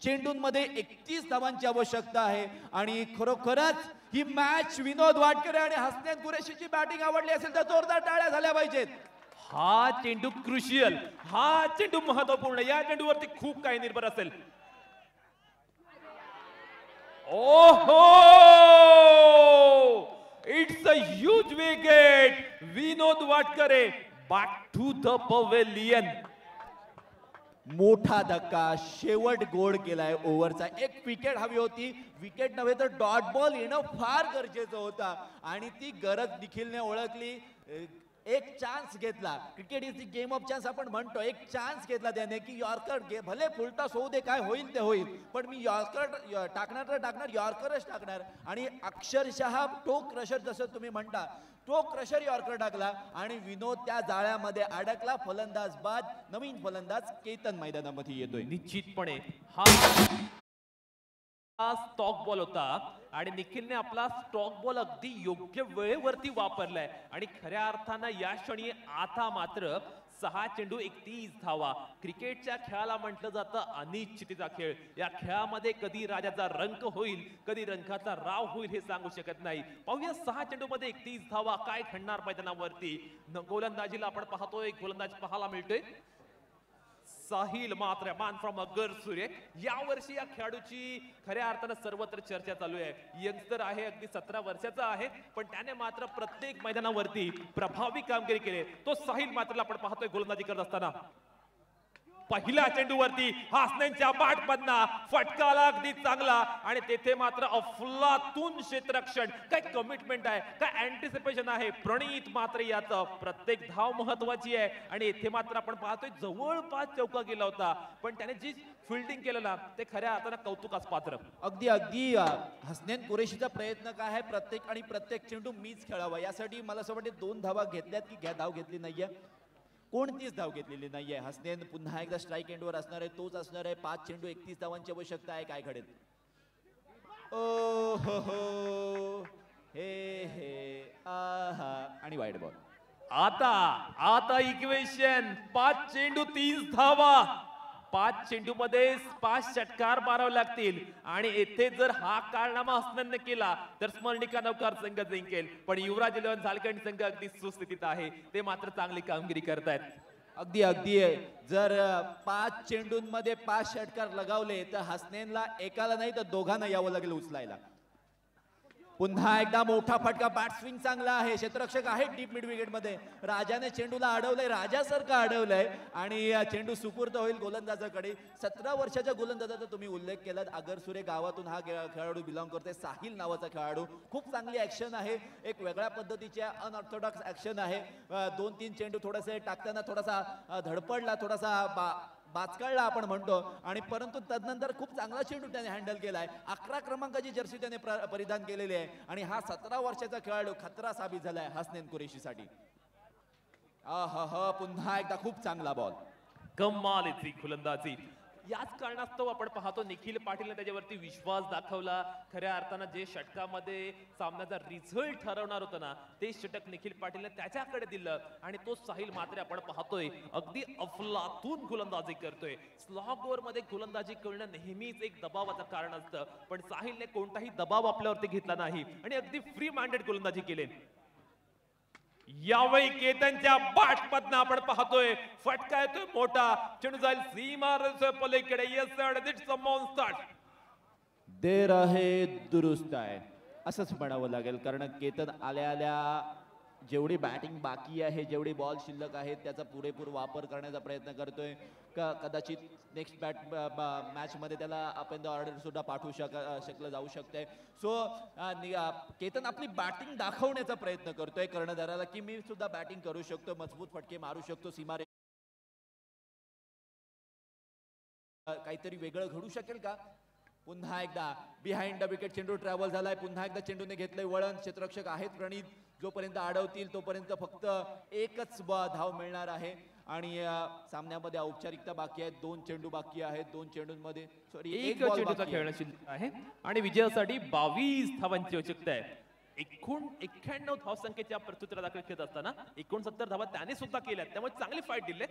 चेंडूंमध्ये 31 धावांची आवश्यकता आहे आणि खरोखरच ही मॅच विनोद वाडकरे आणि हसनैन कुरेशीची बॅटिंग आवडली असेल तर जोरदार टाळ्या झाल्या पाहिजेत. हा चेंडू क्रुशियल, हा चेंडू महत्वपूर्ण. या चेंडूवरती खूप काही निर्भर असेल. ओहो, it's a huge wicket. Vinod Wadkare back to the pavilion. मोठा धक्का, शेवट गोड केलाय ओव्हरचा. एक विकेट हवी होती, विकेट नव्हे तर डॉट बॉल येणं फार गरजेचं होता आणि ती गरज निखिलने ओळखली. एक चान्स घेतला. Cricket is the game of chance आपण म्हणतो. एक चान्स घेतला त्याने की यॉर्कर भले फुलटॉस होऊ दे, काय होईल ते होईल, पण मी यॉर्कर टाकणार तर टाकणार, यॉर्करच टाकणार. आणि अक्षरशः टो क्रशर जसं तुम्ही म्हणता, तो क्रशर यॉर्कर टाकला आणि विनोद त्या जाळ्यामध्ये अडकला. फलंदाज बाद, नवीन फलंदाज केतन मैदानामध्ये येतोय. निश्चितपणे हा स्टॉक बॉल होता आणि निखिलने आपला स्टॉक बॉल अगदी योग्य वेळेवरती वापरलाय आणि खऱ्या अर्थानं या क्षणी आता मात्र 6 चेंडू 31 धावा. क्रिकेटच्या खेळाला म्हटलं जातं अनिश्चिततेचा खेळ. या खेळामध्ये कधी राजाचा रंक होईल, कधी रंकाचा राव होईल हे सांगू शकत नाही. पाहूया 6 चेंडूमध्ये 31 धावा काय घडणार मैदानावरती. गोलंदाजीला आपण पाहतोय, गोलंदाज पाहायला मिळतोय साहिल मात्र, मॅन फ्रॉम अगरसुरे. यावर्षी या खेळाडूची खऱ्या अर्थानं सर्वत्र चर्चा चालू आहे. यंगस्टर आहे, अगदी 17 वर्षाचा आहे, पण त्याने मात्र प्रत्येक मैदानावरती प्रभावी कामगिरी केली. तो साहिल मात्र आपण पाहतोय गोलंदाजी करत असताना. पहिल्या चेंडूवरती हसनैनच्या बॅटमधनं फटकाला अगदी चांगला आणि तेथे मात्र अफलातून क्षेत्ररक्षण. काय कमिटमेंट आहे, काय अँटिसिपेशन आहे. प्रणीत मात्र याचं प्रत्येक धाव महत्वाची आहे आणि येथे मात्र आपण पाहतोय जवळपास चौका गेला होता, पण त्याने जी फिल्डिंग केलं ना ते खऱ्या अर्थानं कौतुकास पात्र. अगदी हसनैन कुरेशीचा प्रयत्न काय आहे, प्रत्येक चेंडू मीच खेळावा. यासाठी मला असं वाटतं 2 धावा घेतल्यात की धाव घेतली नाहीये, कोणतीच धाव घेतलेली नाहीये. हसनैन पुन्हा एकदा स्ट्राईक एंडवर असणार आहे, तोच असणार आहे. 5 चेंडू 31 धावांची आवश्यकता आहे. काय घडेल? ओ हो हे आहा आणि वाईड बॉल. आता इक्वेशन 5 चेंडू 30 धावा. 5 चेंडू मध्ये 5 षटकार मारावे लागतील आणि येथे जर हा कारनामा हसनैनने केला तर स्मरणिका नौकार संघ जिंकेल. पण युवराज 11 झारखंड संघ अगदी सुस्थितीत आहे, ते मात्र चांगली कामगिरी करतायत. अगदी जर 5 चेंडूंमध्ये 5 षटकार लगावले तर हसनैनला एकाला नाही तर दोघांना यावं लागेल उचलायला. पुन्हा एकदा मोठा फटका. बॅट स्विंग चांगला आहे, क्षेत्ररक्षक आहे डीप मिड विकेट मध्ये. राजाने चेंडूला अडवलंय, राजासारखं अडवलंय आणि चेंडू सुपूर्द होईल गोलंदाजाकडे. 17 वर्षाच्या गोलंदाजाचा तुम्ही उल्लेख केलात. अगरसुरे गावातून हा खेळाडू बिलॉंग करतोय, साहिल नावाचा खेळाडू. खूप चांगली ऍक्शन आहे, एक वेगळ्या पद्धतीची अनऑर्थोडॉक्स ऍक्शन आहे. 2-3 चेंडू थोडासे टाकताना थोडासा धडपडला, थोडासा बाचकाळला आपण म्हणतो आणि परंतु तदनंतर खूप चांगला चेंडू त्याने हँडल केलाय. 11 क्रमांकाची जर्सी त्याने परिधान केलेली आहे आणि हा 17 वर्षाचा खेळाडू खतरा साबित झालाय हसनैन कुरेशीसाठी. पुन्हा एकदा खूप चांगला बॉल. कमालीची गोलंदाजी. याच कारणास्तव आपण पाहतो निखिल पाटीलने त्याच्यावरती विश्वास दाखवला. खऱ्या अर्थानं जे षटकामध्ये सामन्याचा रिझल्ट ठरवणार होता ना ते षटक निखिल पाटीलने त्याच्याकडे दिलं आणि तो साहिल मात्र आपण पाहतोय अगदी अफलातून गोलंदाजी करतोय. स्लॉग ओव्हर मध्ये गोलंदाजी करणं नेहमीच एक दबावाचं कारण असतं, पण साहिलने कोणताही दबाव आपल्यावरती घेतला नाही आणि अगदी फ्री माइंडेड गोलंदाजी केली. यावेळी केतनच्या बॅटमधनं आपण पाहतोय फटका येतोय मोठा. चेंडू जाईल सीमा पलीकडे. It's a monster. देर आहे दुरुस्त आहे असंच म्हणावं लागेल, कारण केतन आल्या जेवढी बॅटिंग बाकी आहे, जेवढी बॉल शिल्लक आहे त्याचा पुरेपूर वापर करण्याचा प्रयत्न करतोय. कदाचित नेक्स्ट मॅच मध्ये त्याला आपण ऑर्डर सुद्धा पाठवू शकलं जाऊ शकते. सो केतन आपली बॅटिंग दाखवण्याचा प्रयत्न करतोय कर्णधाराला की मी सुद्धा बॅटिंग करू शकतो, मजबूत फटके मारू शकतो, सीमा काहीतरी वेगळं घडू शकेल का? पुन्हा एकदा बिहाइंड द विकेट चेंडू ट्रॅव्हल झालाय. पुन्हा एकदा चेंडूने घेतलंय वळण. क्षेत्ररक्षक आहेत प्रणित. जोपर्यंत अडवतील तोपर्यंत फक्त एकच धाव मिळणार आहे. आणि सामन्यामध्ये औपचारिकता बाकी आहेत. 2 चेंडू बाकी आहेत. 2 चेंडूंमध्ये सॉरी एक चेंडूचा खेळणं शिल्लक आहे आणि विजयासाठी 22 धावांची आवश्यकता आहे. एकूण 91 धावसंख्येच्या प्रत्युत्तरा दाखल खेळत असताना 69 धावा त्याने सुद्धा केल्या, त्यामुळे चांगली फाईट दिले.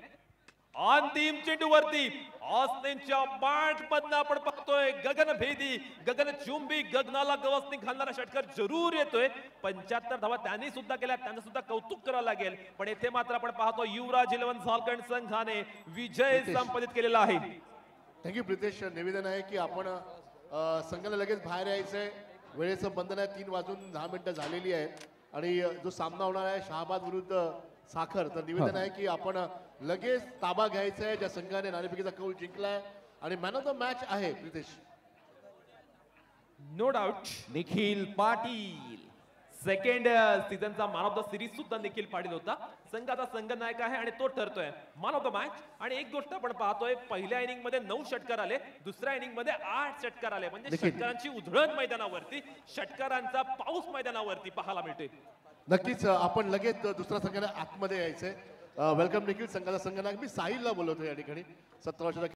अंतिम चेंडूवरती ऑस्टिनच्या बॅट मधनं आपण पाहतोय गगनभेदी, गगनचुंबी, गगनाला गवसणी घालणारा षटकार जरूर येतोय. 75 धावा त्यांनी सुद्धा केल्या, त्यांना सुद्धा कौतुक करावं लागेल. पण येथे मात्र आपण पाहतो युवराज 11 झारखंड संघाने विजय संपादित केलेला आहे. थँक्यू प्रितेश. निवेदन आहे की आपण संघाला लगेच बाहेर यायचंय. वेळेचं बंधन आहे. 3 वाजून 10 मिनिटं झालेली आहेत आणि जो सामना होणार आहे शहाबाद विरुद्ध साखर, तर निवेदन आहे की आपण लगेच ताबा घ्यायचा आहे. ज्या संघाने नाणेफेकीचा कौल जिंकलाय आणि मॅन ऑफ द मॅच आहे Pritesh. No doubt Nikhil Patil. Second सीझनचा मॅन ऑफ द सिरीज सुद्धा निखिल पाटील होता. संघाचा संघनायक आहे आणि तो ठरतोय मॅन ऑफ द मॅच. आणि एक गोष्ट आपण पाहतोय, पहिल्या इनिंग मध्ये 9 षटकार आले, दुसऱ्या इनिंग मध्ये 8 षटकार आले. म्हणजे षटकारांची उधळण मैदानावरती, षटकारांचा पाऊस मैदानावरती पाहायला मिळतोय. नक्कीच आपण लगेच दुसऱ्या संघाने आतमध्ये यायचंय. वेलकम निखिल. संघाचा संघनायक मी साहिलला बोलवतो या ठिकाणी. 17 वर्षाचा